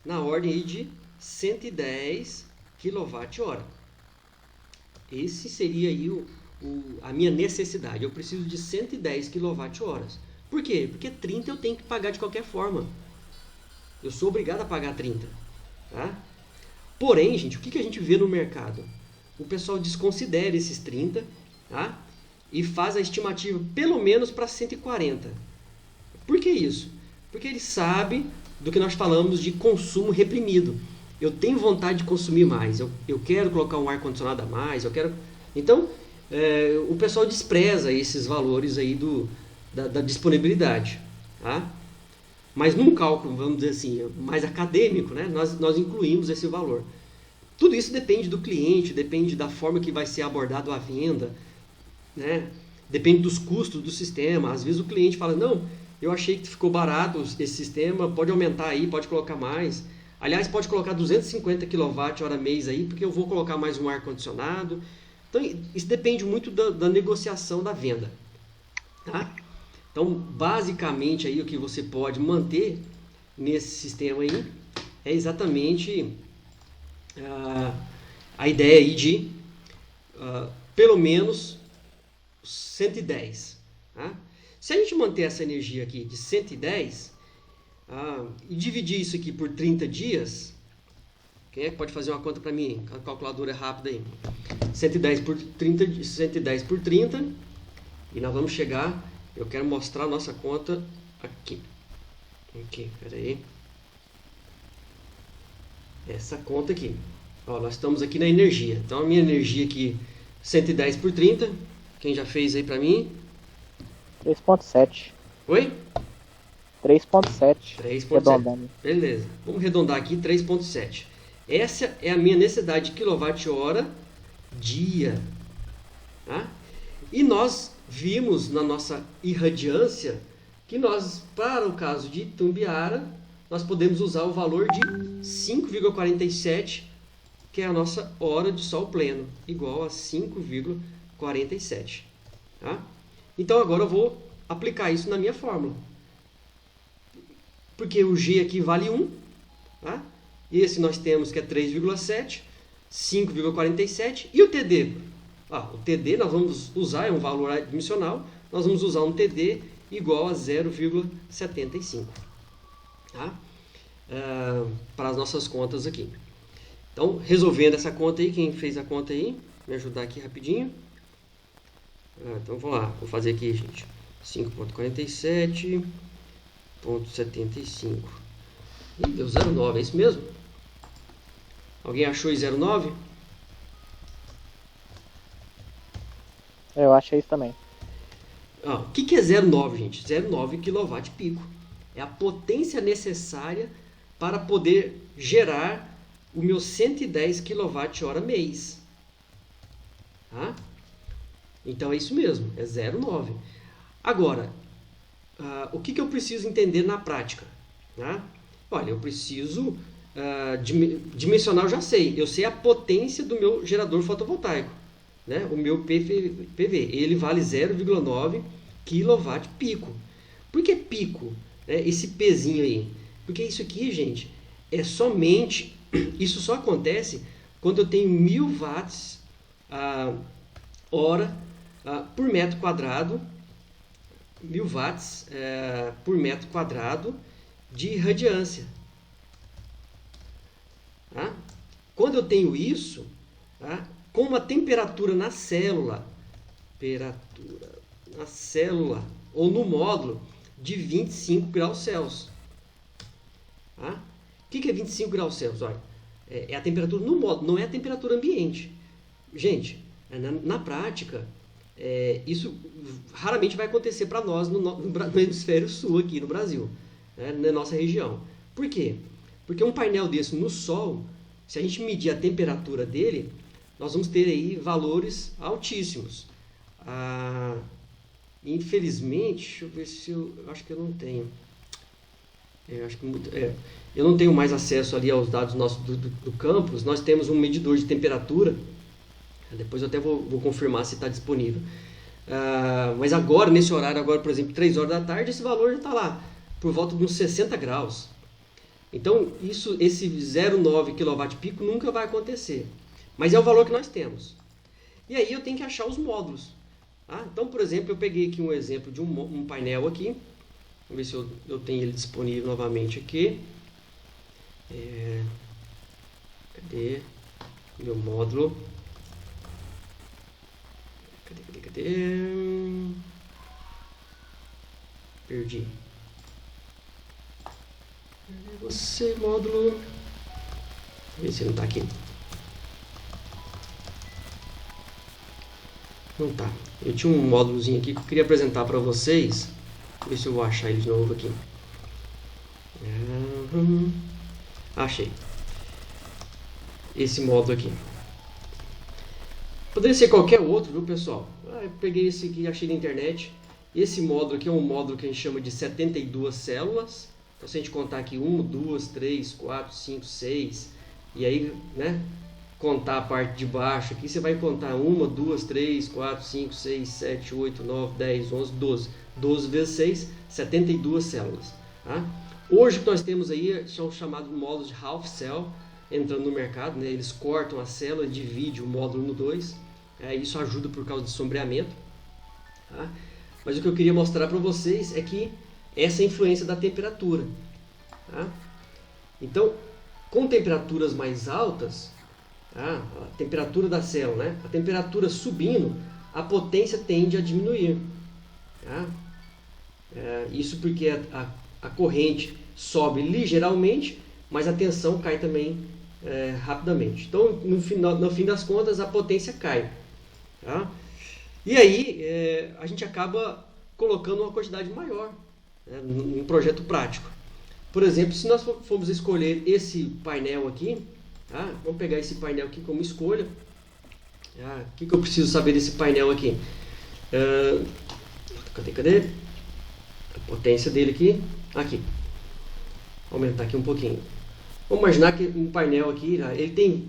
na ordem aí de 110 kWh. Esse seria aí a minha necessidade. Eu preciso de 110 kWh. Por quê? Porque 30 eu tenho que pagar de qualquer forma. Eu sou obrigado a pagar 30. Tá? Porém, gente, o que a gente vê no mercado? O pessoal desconsidera esses 30, tá? E faz a estimativa pelo menos para 140. Por que isso? Porque ele sabe do que nós falamos de consumo reprimido. Eu tenho vontade de consumir mais, eu quero colocar um ar-condicionado a mais, eu quero... Então, o pessoal despreza esses valores aí da disponibilidade. Tá? Mas num cálculo, vamos dizer assim, mais acadêmico, né, nós incluímos esse valor. Tudo isso depende do cliente, depende da forma que vai ser abordado a venda, né? Depende dos custos do sistema. Às vezes o cliente fala, não, eu achei que ficou barato esse sistema, pode aumentar aí, pode colocar mais. Aliás, pode colocar 250 kWh mês aí, porque eu vou colocar mais um ar-condicionado. Então, isso depende muito da negociação da venda. Tá? Então, basicamente, aí, o que você pode manter nesse sistema aí é exatamente a ideia aí de pelo menos 110. Tá? Se a gente manter essa energia aqui de 110 e dividir isso aqui por 30 dias, quem é que pode fazer uma conta para mim? A calculadora é rápida aí. 110 por 30, 110 por 30, e nós vamos chegar, eu quero mostrar a nossa conta aqui. Aqui, peraí. Essa conta aqui. Ó, nós estamos aqui na energia. Então a minha energia aqui, 110 por 30. Quem já fez aí para mim? 3.7. Oi? 3.7. 3.7. Beleza. Vamos arredondar aqui 3.7. Essa é a minha necessidade de kWh dia. Tá? E nós vimos na nossa irradiância que nós, para o caso de Itumbiara, nós podemos usar o valor de 5,47, que é a nossa hora de sol pleno, igual a 5,47. Tá? Então agora eu vou aplicar isso na minha fórmula. Porque o G aqui vale 1, tá? Esse nós temos que é 3,7, 5,47 e o TD. O TD nós vamos usar, é um valor adimensional, nós vamos usar um TD igual a 0,75. Tá? Para as nossas contas aqui. Então, resolvendo essa conta aí, quem fez a conta aí, me ajudar aqui rapidinho. Então, vamos lá, vou fazer aqui, gente. 5,47,75. Ih, deu 0,9, é isso mesmo? Alguém achou 0,9? Eu achei isso também. O que é 0,9, gente? 0,9 kW pico. É a potência necessária para poder gerar o meu 110 kWh mês. Tá? Então é isso mesmo, é 0,9. Agora, o que eu preciso entender na prática? Tá? Olha, eu preciso dimensionar, eu já sei. Eu sei a potência do meu gerador fotovoltaico. Né? O meu PV, ele vale 0,9 kW pico. Por que pico? Esse pezinho aí? Porque isso aqui, gente, é somente... Isso só acontece quando eu tenho 1000 watts hora por metro quadrado. 1000 watts por metro quadrado de irradiância. Tá? Quando eu tenho isso, tá? Com uma temperatura na célula, ou no módulo de 25 graus Celsius. Tá? O que é 25 graus Celsius? Olha, é a temperatura no módulo, não é a temperatura ambiente. Gente, na prática, isso raramente vai acontecer para nós no hemisfério sul aqui no Brasil, né, na nossa região. Por quê? Porque um painel desse no sol, se a gente medir a temperatura dele, nós vamos ter aí valores altíssimos. Infelizmente, deixa eu ver se eu acho que eu não tenho. Eu não tenho mais acesso ali aos dados nossos do campus. Nós temos um medidor de temperatura. Depois eu até vou confirmar se está disponível. Mas agora, nesse horário, agora, por exemplo, 3 horas da tarde, esse valor já está lá. por volta de uns 60 graus. Então, esse 0,9 kW pico nunca vai acontecer. Mas é o valor que nós temos. E aí eu tenho que achar os módulos. Tá? Então, por exemplo, eu peguei aqui um exemplo de um painel aqui. Vamos ver se eu tenho ele disponível novamente aqui. Cadê meu módulo? Cadê? Perdi. Cadê você, módulo? Deixa eu ver se ele não está aqui. Não tá. Eu tinha um módulozinho aqui que eu queria apresentar para vocês. Deixa eu ver se eu vou achar ele de novo aqui. Achei. Esse módulo aqui. Poderia ser qualquer outro, viu, pessoal? Eu peguei esse aqui e achei na internet. Esse módulo aqui é um módulo que a gente chama de 72 células. Então, se a gente contar aqui 1, 2, 3, 4, 5, 6, e aí, né, contar a parte de baixo aqui, você vai contar 1, 2, 3, 4, 5, 6, 7, 8, 9, 10, 11, 12. 12 vezes 6, 72 células. Tá? Hoje o que nós temos aí são chamados módulos de half cell entrando no mercado. Né? Eles cortam a célula e dividem o módulo no 2. Isso ajuda por causa de sombreamento. Tá? Mas o que eu queria mostrar para vocês é que essa influência da temperatura. Tá? Então, com temperaturas mais altas, a temperatura da célula, né? A temperatura subindo, a potência tende a diminuir. Tá? Isso porque a corrente sobe ligeiramente, mas a tensão cai também rapidamente. Então, no fim das contas, a potência cai. Tá? E aí, a gente acaba colocando uma quantidade maior, né, num projeto prático. Por exemplo, se nós formos escolher esse painel aqui, tá? Vamos pegar esse painel aqui como escolha. O que eu preciso saber desse painel aqui? Cadê? A potência dele aqui. Aqui. Vou aumentar aqui um pouquinho. Vamos imaginar que um painel aqui, ele tem...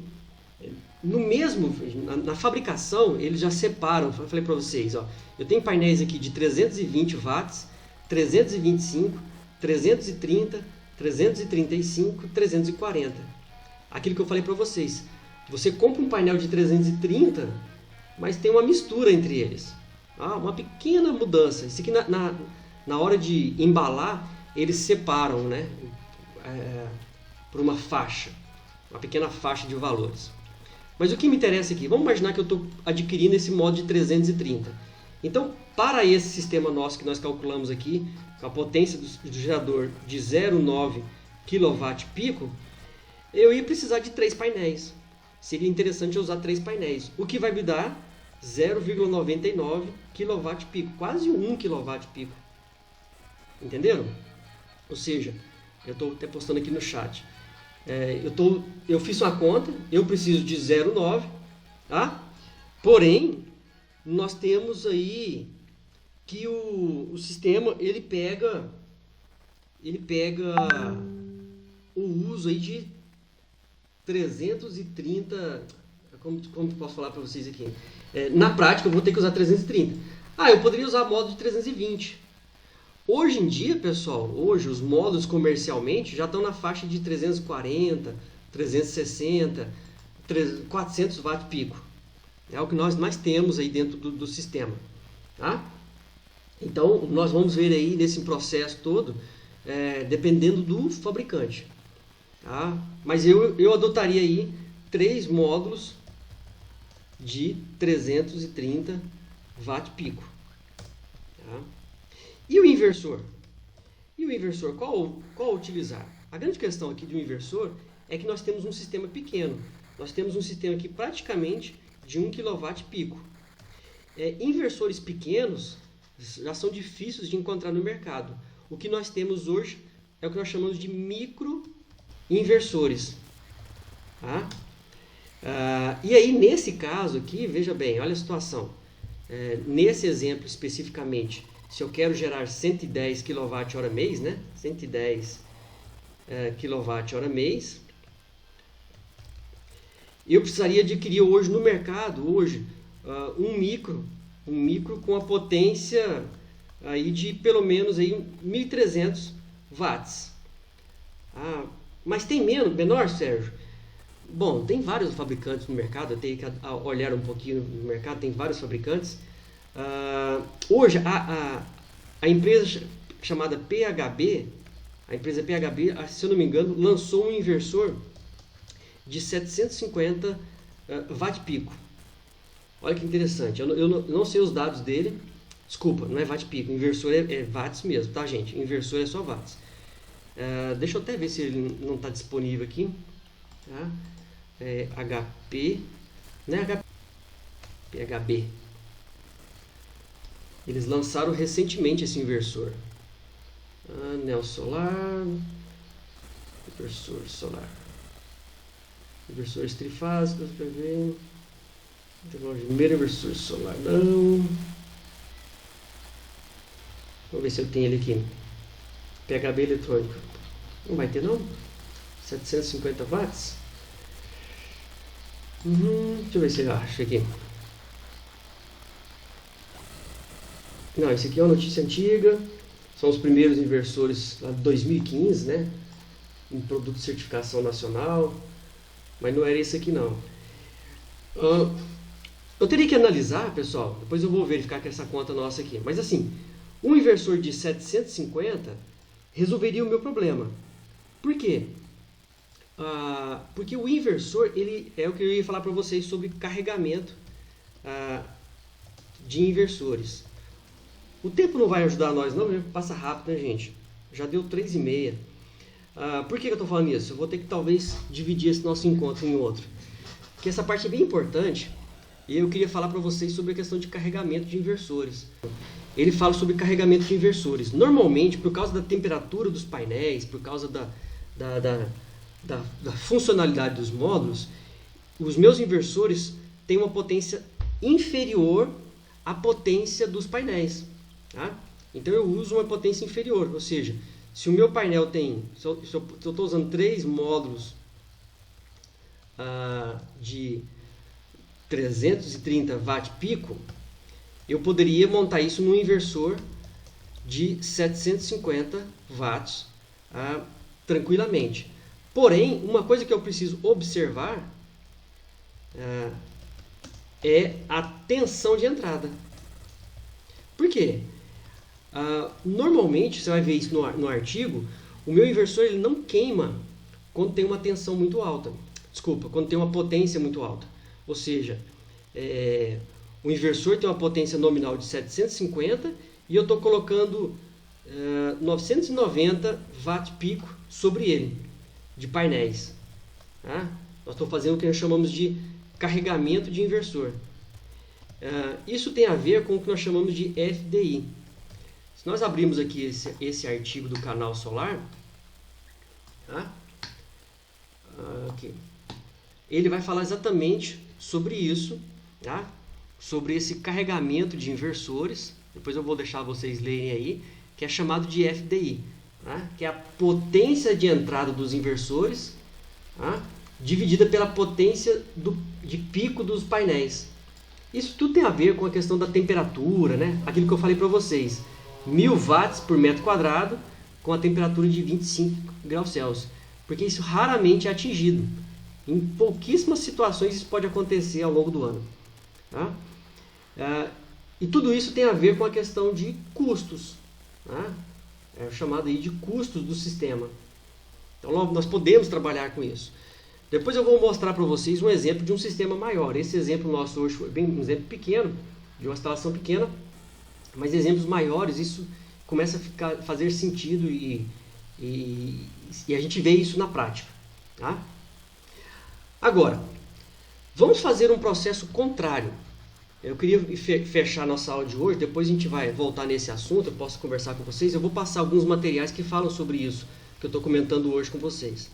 No mesmo, na fabricação, eles já separam. Eu falei para vocês, ó, eu tenho painéis aqui de 320 watts, 325, 330, 335, 340. Aquilo que eu falei para vocês. Você compra um painel de 330, mas tem uma mistura entre eles. Uma pequena mudança. Isso aqui na hora de embalar, eles separam, né, por uma faixa, uma pequena faixa de valores. Mas o que me interessa aqui, vamos imaginar que eu estou adquirindo esse modo de 330. Então, para esse sistema nosso que nós calculamos aqui, com a potência do gerador de 0,9 kW pico, eu ia precisar de 3 painéis. Seria interessante eu usar 3 painéis, o que vai me dar 0,99 kW pico, quase 1 kW pico. Entenderam? Ou seja, eu estou até postando aqui no chat. Eu fiz uma conta, eu preciso de 0,9, tá? Porém, nós temos aí que o sistema ele pega o uso aí de 330, como posso falar para vocês aqui? Na prática eu vou ter que usar 330. Eu poderia usar modo de 320. Hoje em dia, pessoal, os módulos comercialmente já estão na faixa de 340, 360, 400 watt pico. É o que nós mais temos aí dentro do sistema. Tá? Então, nós vamos ver aí nesse processo todo, dependendo do fabricante. Tá? Mas eu adotaria aí 3 módulos de 330 watt pico. Tá? E o inversor? Qual utilizar? A grande questão aqui do inversor é que nós temos um sistema pequeno. Nós temos um sistema aqui praticamente de 1 kW pico. Inversores pequenos já são difíceis de encontrar no mercado. O que nós temos hoje é o que nós chamamos de micro inversores. Tá? E aí, nesse caso aqui, veja bem, olha a situação. Nesse exemplo especificamente, se eu quero gerar 110 kWh mês, né? 110 kWh mês, eu precisaria adquirir hoje no mercado, um micro com a potência aí de pelo menos aí 1.300 watts. Mas tem menor, Sérgio? Bom, tem vários fabricantes no mercado, eu tenho que olhar um pouquinho no mercado, tem vários fabricantes. Hoje, a empresa chamada PHB, se eu não me engano, lançou um inversor de 750 watt-pico. Olha que interessante, eu não sei os dados dele, desculpa, não é watt-pico, inversor é watts mesmo, tá, gente? Inversor é só watts. Deixa eu até ver se ele não está disponível aqui. Tá? HP, não é HP, PHB. Eles lançaram recentemente esse inversor. Anel solar, inversor solar, inversores trifásicos, para ver. Primeiro inversor solar, não. Vamos ver se eu tenho ele aqui. PHB eletrônico. Não vai ter não? 750 watts? Deixa eu ver se eu acho aqui. Não, esse aqui é uma notícia antiga. São os primeiros inversores lá de 2015, né? Um produto de certificação nacional. Mas não era esse aqui não. Eu teria que analisar, pessoal. Depois eu vou verificar com essa conta nossa aqui. Mas assim, um inversor de 750 resolveria o meu problema. Por quê? Porque o inversor, ele é o que eu ia falar para vocês sobre carregamento de inversores. O tempo não vai ajudar nós não, passa rápido, né, gente? Já deu 3h30. Por que eu estou falando isso? Eu vou ter que talvez dividir esse nosso encontro em outro. Porque essa parte é bem importante e eu queria falar para vocês sobre a questão de carregamento de inversores. Ele fala sobre carregamento de inversores. Normalmente, por causa da temperatura dos painéis, por causa da funcionalidade dos módulos, os meus inversores têm uma potência inferior à potência dos painéis. Tá? Então eu uso uma potência inferior, ou seja, se o meu painel tem, se eu estou usando 3 módulos de 330 watt-pico, eu poderia montar isso num inversor de 750 watts tranquilamente. Porém, uma coisa que eu preciso observar é a tensão de entrada. Por quê? Normalmente, você vai ver isso no artigo, o meu inversor ele não queima quando tem uma tensão muito alta. Desculpa, quando tem uma potência muito alta. Ou seja, o inversor tem uma potência nominal de 750 e eu estou colocando 990 watt-pico sobre ele, de painéis. Tá? Nós estamos fazendo o que nós chamamos de carregamento de inversor. Isso tem a ver com o que nós chamamos de FDI. Se nós abrirmos aqui esse artigo do canal Solar, tá? Aqui, ele vai falar exatamente sobre isso, tá? Sobre esse carregamento de inversores. Depois eu vou deixar vocês lerem aí, que é chamado de FDI, tá? Que é a potência de entrada dos inversores, tá? Dividida pela potência de pico dos painéis. Isso tudo tem a ver com a questão da temperatura, né? Aquilo que eu falei para vocês, 1000 watts por metro quadrado com a temperatura de 25 graus Celsius, porque isso raramente é atingido. Em pouquíssimas situações isso pode acontecer ao longo do ano. Tá? E tudo isso tem a ver com a questão de custos, tá? É chamado aí de custos do sistema. Então nós podemos trabalhar com isso. Depois eu vou mostrar para vocês um exemplo de um sistema maior. Esse exemplo nosso hoje foi um exemplo pequeno, de uma instalação pequena, mas exemplos maiores, isso começa a fazer sentido e a gente vê isso na prática. Tá? Agora, vamos fazer um processo contrário. Eu queria fechar nossa aula de hoje, depois a gente vai voltar nesse assunto, eu posso conversar com vocês, eu vou passar alguns materiais que falam sobre isso, que eu estou comentando hoje com vocês.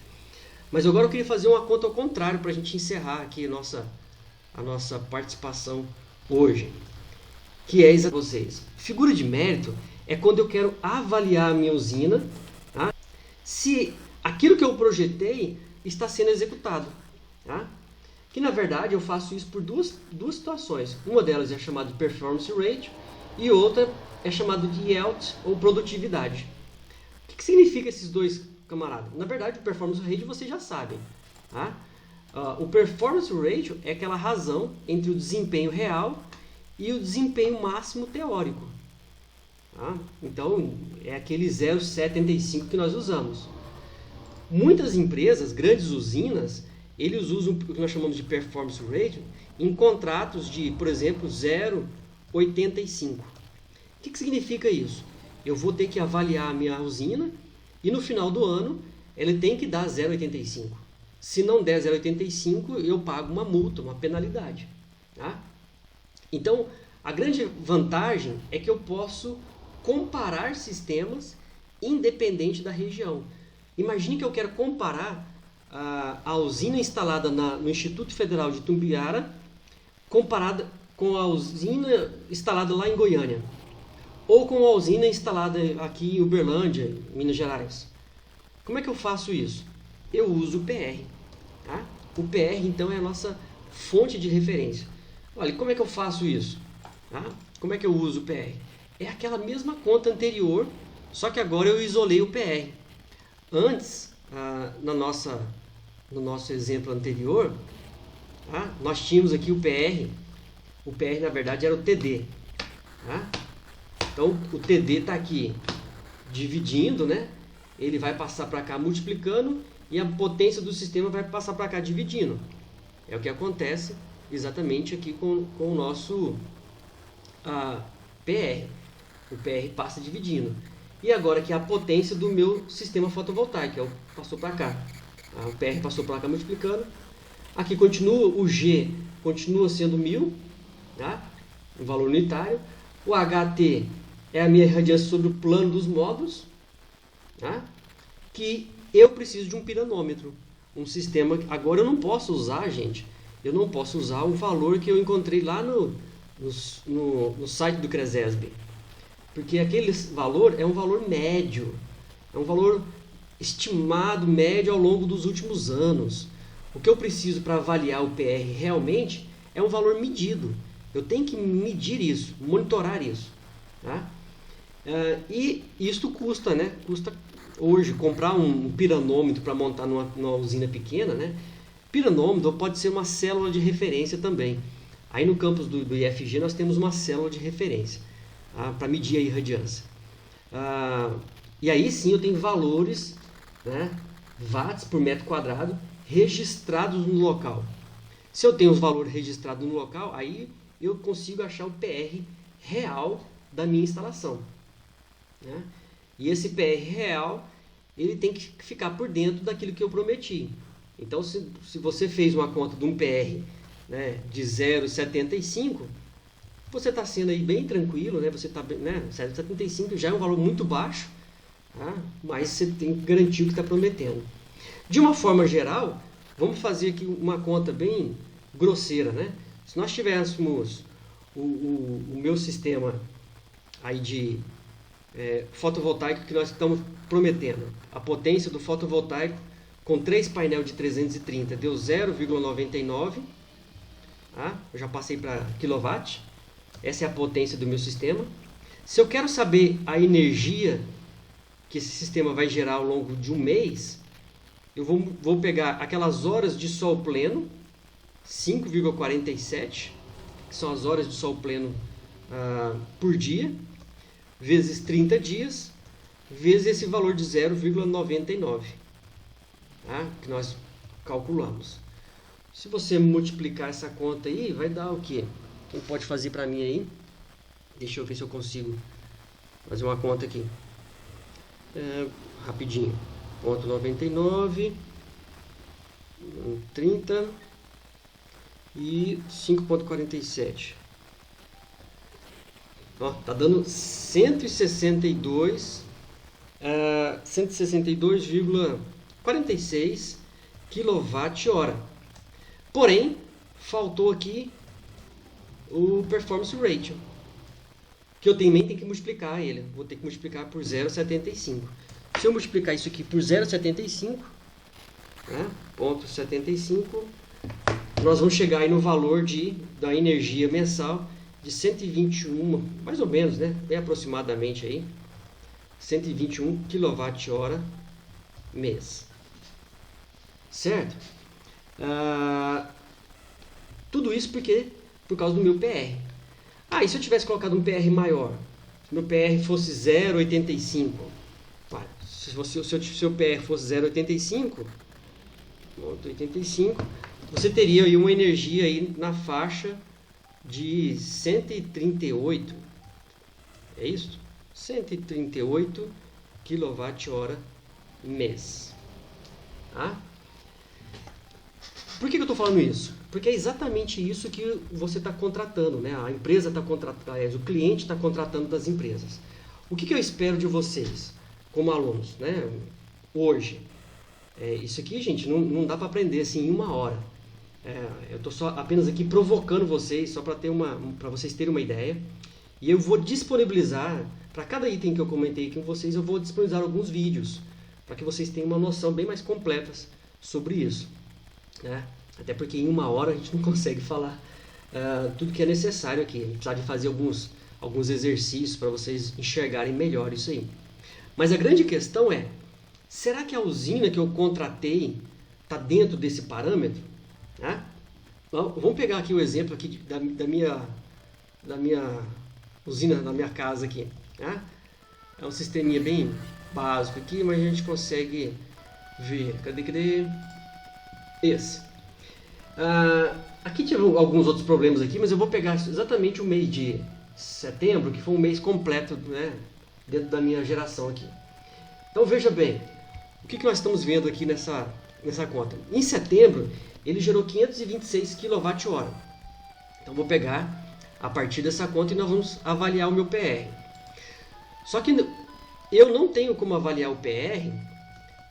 Mas agora eu queria fazer uma conta ao contrário para a gente encerrar aqui a nossa participação hoje, que é exatamente vocês. Figura de mérito é quando eu quero avaliar a minha usina, tá? Se aquilo que eu projetei está sendo executado. Tá? Que na verdade eu faço isso por duas situações. Uma delas é chamada de performance rate e outra é chamada de yield ou produtividade. O que significa esses dois camaradas? Na verdade, o Performance Ratio vocês já sabem. Tá? O Performance Ratio é aquela razão entre o desempenho real e o desempenho máximo teórico. Tá? Então, é aquele 0,75 que nós usamos. Muitas empresas, grandes usinas, eles usam o que nós chamamos de Performance Ratio em contratos de, por exemplo, 0,85. O que significa isso? Eu vou ter que avaliar a minha usina e no final do ano ele tem que dar 0,85. Se não der 0,85, eu pago uma multa, uma penalidade. Tá? Então, a grande vantagem é que eu posso comparar sistemas independente da região. Imagine que eu quero comparar a usina instalada no Instituto Federal de Itumbiara comparada com a usina instalada lá em Goiânia. Ou com a usina instalada aqui em Uberlândia, Minas Gerais. Como é que eu faço isso? Eu uso o PR. Tá? O PR, então, é a nossa fonte de referência. Olha, como é que eu faço isso? Tá? Como é que eu uso o PR? É aquela mesma conta anterior, só que agora eu isolei o PR. Antes, no nosso exemplo anterior, tá? Nós tínhamos aqui o PR. O PR, na verdade, era o TD. Tá? Então, o TD está aqui dividindo, né? Ele vai passar para cá multiplicando e a potência do sistema vai passar para cá dividindo. É o que acontece exatamente aqui com o nosso PR. O PR passa dividindo. E agora que a potência do meu sistema fotovoltaico, passou para cá. O PR passou para cá multiplicando. Aqui continua, o G continua sendo 1000, tá? Um valor unitário. O HT é a minha irradiância sobre o plano dos módulos, tá? Que eu preciso de um piranômetro. Um sistema. Agora eu não posso usar, gente. Eu não posso usar o valor que eu encontrei lá no site do Cresesb. Porque aquele valor é um valor médio. É um valor estimado médio ao longo dos últimos anos. O que eu preciso para avaliar o PR realmente é um valor medido. Eu tenho que medir isso, monitorar isso. Tá? E isto custa, né? Custa hoje comprar um piranômetro para montar numa usina pequena, né? Piranômetro pode ser uma célula de referência também. Aí no campus do IFG nós temos uma célula de referência, tá? Para medir a irradiância. E aí sim eu tenho valores, né? Watts por metro quadrado registrados no local. Se eu tenho os valores registrados no local, aí eu consigo achar o PR real da minha instalação, né? E esse PR real, ele tem que ficar por dentro daquilo que eu prometi. Então, se você fez uma conta de um PR, né, de 0,75, você está sendo aí bem tranquilo, né? Você tá, né, 0,75 já é um valor muito baixo, tá? Mas você tem que garantir o que está prometendo. De uma forma geral, vamos fazer aqui uma conta bem grosseira, né? Se nós tivéssemos o meu sistema aí de fotovoltaico que nós estamos prometendo, a potência do fotovoltaico com 3 painéis de 330 deu 0,99, tá? Eu já passei para quilowatt. Essa é a potência do meu sistema. Se eu quero saber a energia que esse sistema vai gerar ao longo de um mês, eu vou pegar aquelas horas de sol pleno, 5,47, que são as horas de sol pleno por dia, vezes 30 dias, vezes esse valor de 0,99, tá? Que nós calculamos. Se você multiplicar essa conta aí, vai dar o quê? Quem pode fazer para mim aí? Deixa eu ver se eu consigo fazer uma conta aqui. Rapidinho. Ponto 99, 30 e 5,47. Ó, tá dando 162,46 kWh. Porém, faltou aqui o Performance Ratio, que eu também tenho que multiplicar ele. Vou ter que multiplicar por 0,75. Se eu multiplicar isso aqui por 0,75, né, ponto 75, nós vamos chegar aí no valor da energia mensal de 121, mais ou menos, né, bem aproximadamente aí, 121 kWh mês. Certo? Tudo isso por causa do meu PR. E se eu tivesse colocado um PR maior? Se meu PR fosse 0,85? Se o seu PR fosse 0,85, você teria aí uma energia aí na faixa de 138, é isso? 138 kWh mês. Por que eu estou falando isso? Porque é exatamente isso que você está contratando, né? A empresa está contratando, o cliente está contratando das empresas. O que eu espero de vocês, como alunos, né? Hoje, isso aqui, gente, não dá para aprender assim em uma hora. Eu estou só apenas aqui provocando vocês, só para vocês terem uma ideia. E eu vou disponibilizar, para cada item que eu comentei aqui com vocês, eu vou disponibilizar alguns vídeos, para que vocês tenham uma noção bem mais completa sobre isso. Né? Até porque em uma hora a gente não consegue falar tudo que é necessário aqui. A gente precisa de fazer alguns exercícios para vocês enxergarem melhor isso aí. Mas a grande questão é, será que a usina que eu contratei está dentro desse parâmetro? Né? Vamos pegar aqui o exemplo aqui da minha usina, da minha casa aqui. Né? É um sisteminha bem básico aqui, mas a gente consegue ver. Cadê? Esse. Aqui tive alguns outros problemas aqui, mas eu vou pegar exatamente o mês de setembro, que foi um mês completo, né, dentro da minha geração aqui. Então veja bem, o que nós estamos vendo aqui nessa conta. Em setembro, ele gerou 526 kWh. Então vou pegar a partir dessa conta e nós vamos avaliar o meu PR. Só que eu não tenho como avaliar o PR,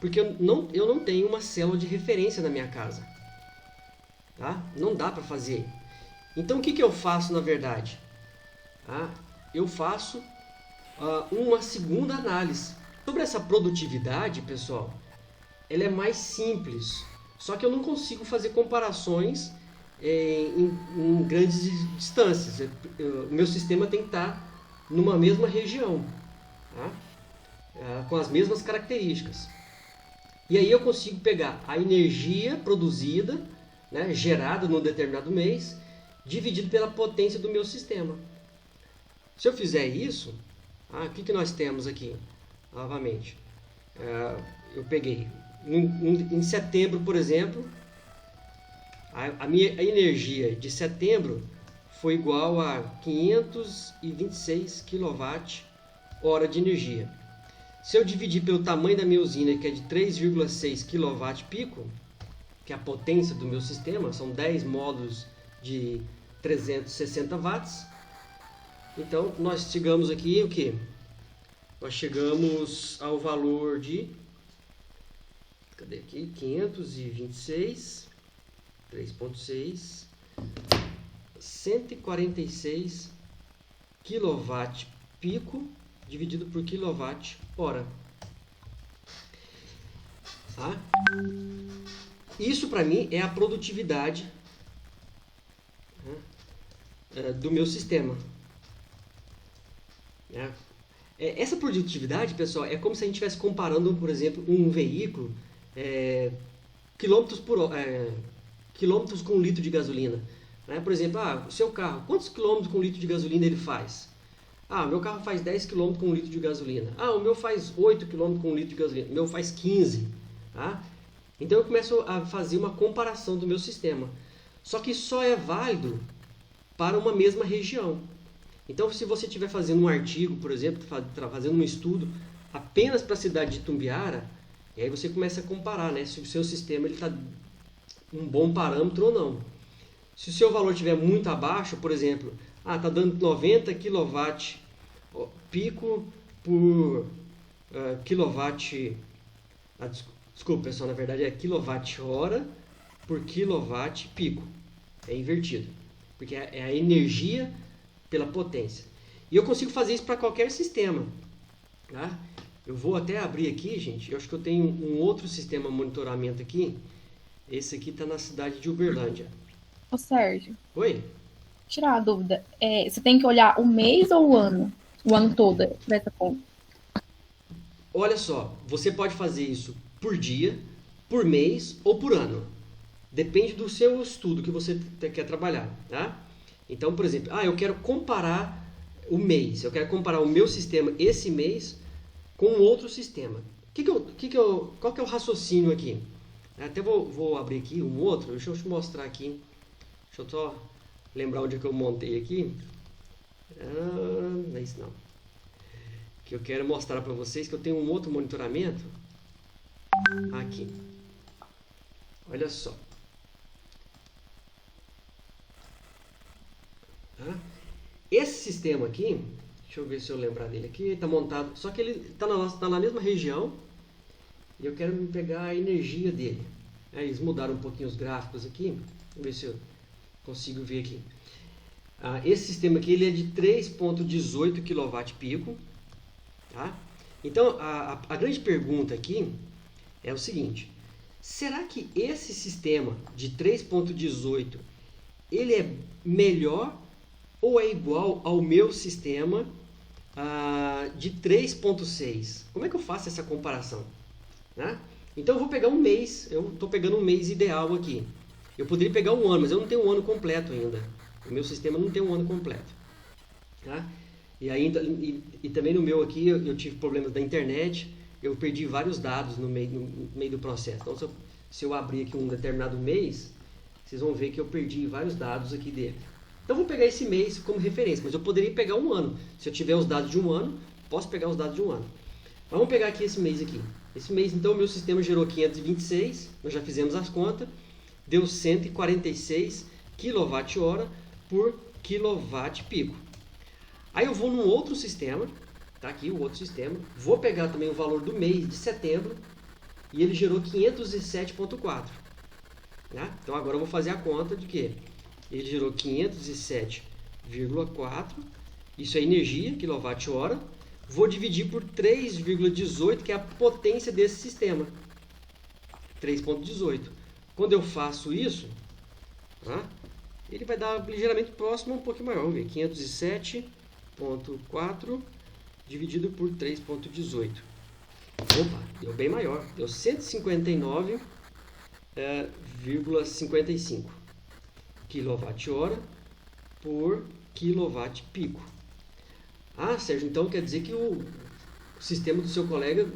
porque eu não tenho uma célula de referência na minha casa. Tá? Não dá para fazer. Então o que eu faço na verdade? Eu faço uma segunda análise. Sobre essa produtividade, pessoal, ela é mais simples. Só que eu não consigo fazer comparações em grandes distâncias. O meu sistema tem que estar numa mesma região, tá? Com as mesmas características. E aí eu consigo pegar a energia produzida, né, gerada num determinado mês, dividido pela potência do meu sistema. Se eu fizer isso, o que nós temos aqui? Novamente, eu peguei, em setembro, por exemplo, a energia de setembro foi igual a 526 kWh de energia. Se eu dividir pelo tamanho da minha usina, que é de 3,6 kW pico, que é a potência do meu sistema, são 10 módulos de 360 watts. Então, nós chegamos aqui o quê? Nós chegamos ao valor de... Cadê aqui? 526, 3.6, 146 kW pico dividido por quilowatt hora. Tá? Isso para mim é a produtividade, né, do meu sistema. Essa produtividade, pessoal, é como se a gente estivesse comparando, por exemplo, um veículo quilômetros com 1 litro de gasolina. Né? Por exemplo, o seu carro, quantos quilômetros com 1 litro de gasolina ele faz? O meu carro faz 10 km com 1 litro de gasolina. O meu faz 8 km com 1 litro de gasolina. O meu faz 15. Tá? Então eu começo a fazer uma comparação do meu sistema. Só que só é válido para uma mesma região. Então se você estiver fazendo um artigo, por exemplo, fazendo um estudo apenas para a cidade de Itumbiara, e aí você começa a comparar, né, se o seu sistema está um bom parâmetro ou não. Se o seu valor estiver muito abaixo, por exemplo, está dando 90 kW pico por quilowatt... Desculpa, pessoal, na verdade é quilowatt-hora por quilowatt pico. É invertido, porque é a energia pela potência. E eu consigo fazer isso para qualquer sistema. Tá? Eu vou até abrir aqui, gente. Eu acho que eu tenho um outro sistema de monitoramento aqui. Esse aqui está na cidade de Uberlândia. Ô Sérgio. Oi? Tirar a dúvida. Você tem que olhar o mês ou o ano? O ano todo dessa conta? olha só, você pode fazer isso por dia, por mês ou por ano. Depende do seu estudo que você quer trabalhar, tá? Então, por exemplo, eu quero comparar o mês, eu quero comparar o meu sistema esse mês com outro sistema. Qual que é o raciocínio aqui? Até vou abrir aqui um outro, deixa eu te mostrar aqui. Deixa eu só lembrar onde é que eu montei aqui. Não é isso não. Que eu quero mostrar para vocês que eu tenho um outro monitoramento. Aqui. Olha só. Tá? Esse sistema aqui, deixa eu ver se eu lembrar dele aqui, está montado, só que ele está na mesma região e eu quero pegar a energia dele. Eles mudaram um pouquinho os gráficos aqui, vamos ver se eu consigo ver aqui. Esse sistema aqui ele é de 3.18 kWp. Tá? Então, a grande pergunta aqui é o seguinte: será que esse sistema de 3.18 ele é melhor ou é igual ao meu sistema de 3.6? Como é que eu faço essa comparação? Né? Então eu vou pegar um mês, eu estou pegando um mês ideal aqui. Eu poderia pegar um ano, mas eu não tenho um ano completo ainda. O meu sistema não tem um ano completo. Tá? E também no meu aqui eu tive problemas da internet, eu perdi vários dados no meio do processo. Então se eu abrir aqui um determinado mês, vocês vão ver que eu perdi vários dados aqui dele. Então eu vou pegar esse mês como referência, mas eu poderia pegar um ano. Se eu tiver os dados de um ano, posso pegar os dados de um ano. Mas vamos pegar aqui esse mês aqui. Esse mês então o meu sistema gerou 526, nós já fizemos as contas, deu 146 kWh por kWp. Aí eu vou num outro sistema, tá aqui o outro sistema, vou pegar também o valor do mês de setembro e ele gerou 507.4. Né? Então agora eu vou fazer a conta de que ele gerou 507,4, isso é energia, kWh, vou dividir por 3,18, que é a potência desse sistema, 3,18. Quando eu faço isso, tá? Ele vai dar ligeiramente próximo, um pouquinho maior, vamos ver, 507,4 dividido por 3,18. Opa, deu bem maior, deu 159,55 kWh por kWp. Sérgio, então quer dizer que o sistema do seu colega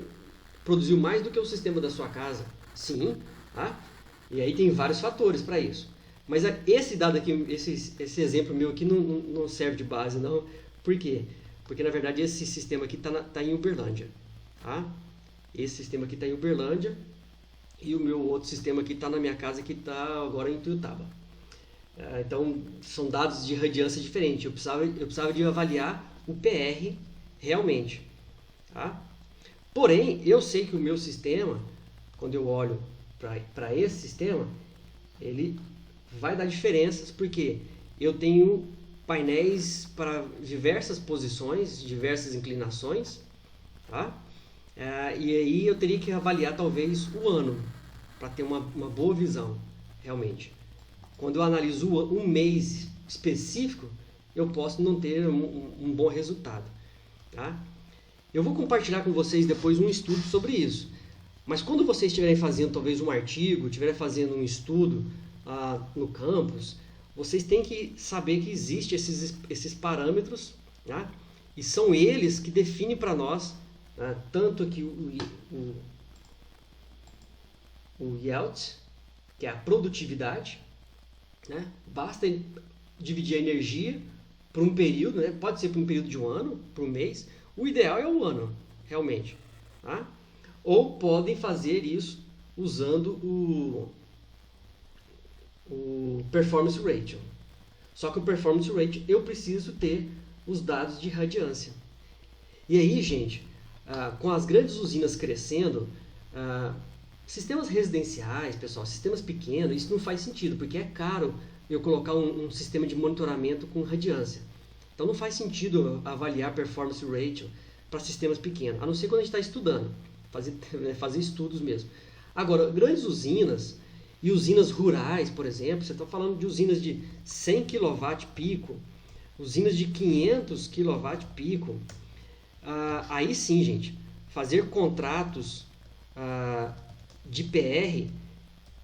produziu mais do que o sistema da sua casa? Sim, tá? E aí tem vários fatores para isso. Mas esse dado aqui, esse exemplo meu aqui não serve de base, não. Por quê? Porque na verdade esse sistema aqui está em Uberlândia. Tá? Esse sistema aqui está em Uberlândia e o meu outro sistema aqui está na minha casa, que está agora em Tuiutaba. Então são dados de radiância diferentes. Eu precisava de avaliar o PR realmente. Tá? Porém, eu sei que o meu sistema, quando eu olho para esse sistema, ele vai dar diferenças, porque eu tenho painéis para diversas posições, diversas inclinações, tá? E aí eu teria que avaliar talvez o ano, para ter uma boa visão, realmente. Quando eu analiso um mês específico, eu posso não ter um bom resultado, tá? Eu vou compartilhar com vocês depois um estudo sobre isso. Mas quando vocês estiverem fazendo talvez um artigo, estiverem fazendo um estudo no campus, vocês têm que saber que existem esses parâmetros, né? E são eles que definem para nós, né, tanto aqui o yield, que é a produtividade, né? Basta dividir a energia por um período, né? Pode ser por um período de um ano, por um mês. O ideal é o ano, realmente. Tá? Ou podem fazer isso usando o Performance Ratio. Só que o Performance Ratio eu preciso ter os dados de radiância. E aí, gente, com as grandes usinas crescendo, sistemas residenciais, pessoal, sistemas pequenos, isso não faz sentido, porque é caro eu colocar um sistema de monitoramento com radiância. Então não faz sentido avaliar Performance Ratio para sistemas pequenos, a não ser quando a gente está estudando, fazer estudos mesmo. Agora, grandes usinas e usinas rurais, por exemplo, você está falando de usinas de 100 kW pico, usinas de 500 kW pico, aí sim, gente, fazer contratos de PR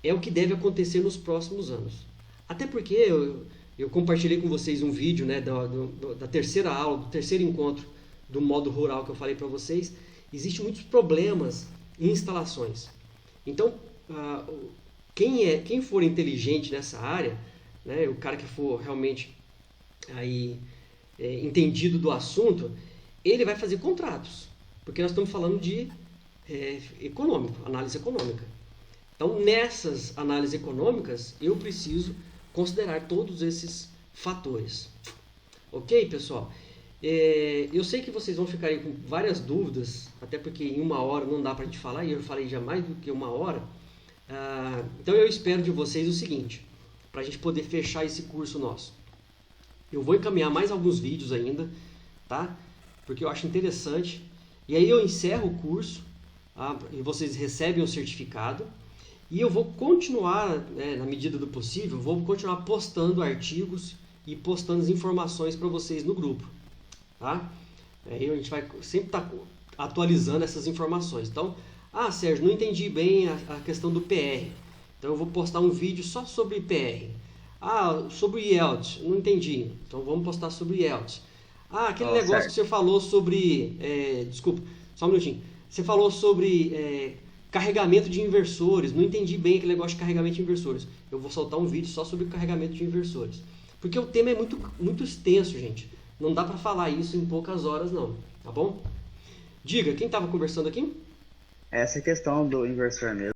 é o que deve acontecer nos próximos anos. Até porque eu compartilhei com vocês um vídeo, né, da terceira aula, do terceiro encontro do modo rural que eu falei para vocês. Existem muitos problemas em instalações. Então, quem for inteligente nessa área, né, o cara que for realmente aí, entendido do assunto, ele vai fazer contratos. Porque nós estamos falando de análise econômica. Então, nessas análises econômicas, eu preciso considerar todos esses fatores. Ok, pessoal? Eu sei que vocês vão ficar aí com várias dúvidas, até porque em 1 hora não dá para a gente falar, e eu falei já mais do que 1 hora. Então, eu espero de vocês o seguinte, para a gente poder fechar esse curso nosso. Eu vou encaminhar mais alguns vídeos ainda, tá? Porque eu acho interessante. E aí eu encerro o curso, tá? E vocês recebem o certificado. E eu vou continuar, né, na medida do possível, vou continuar postando artigos e postando as informações para vocês no grupo. Tá? Aí a gente vai sempre estar atualizando essas informações. Então, Sérgio, não entendi bem a questão do PR. Então eu vou postar um vídeo só sobre PR. Sobre o IELTS, não entendi. Então vamos postar sobre o IELTS. Aquele negócio certo. que você falou sobre... desculpa, só um minutinho. Você falou sobre carregamento de inversores. Não entendi bem aquele negócio de carregamento de inversores. Eu vou soltar um vídeo só sobre carregamento de inversores. Porque o tema é muito, muito extenso, gente. Não dá para falar isso em poucas horas, não. Tá bom? Diga, quem estava conversando aqui? Essa questão do inversor mesmo.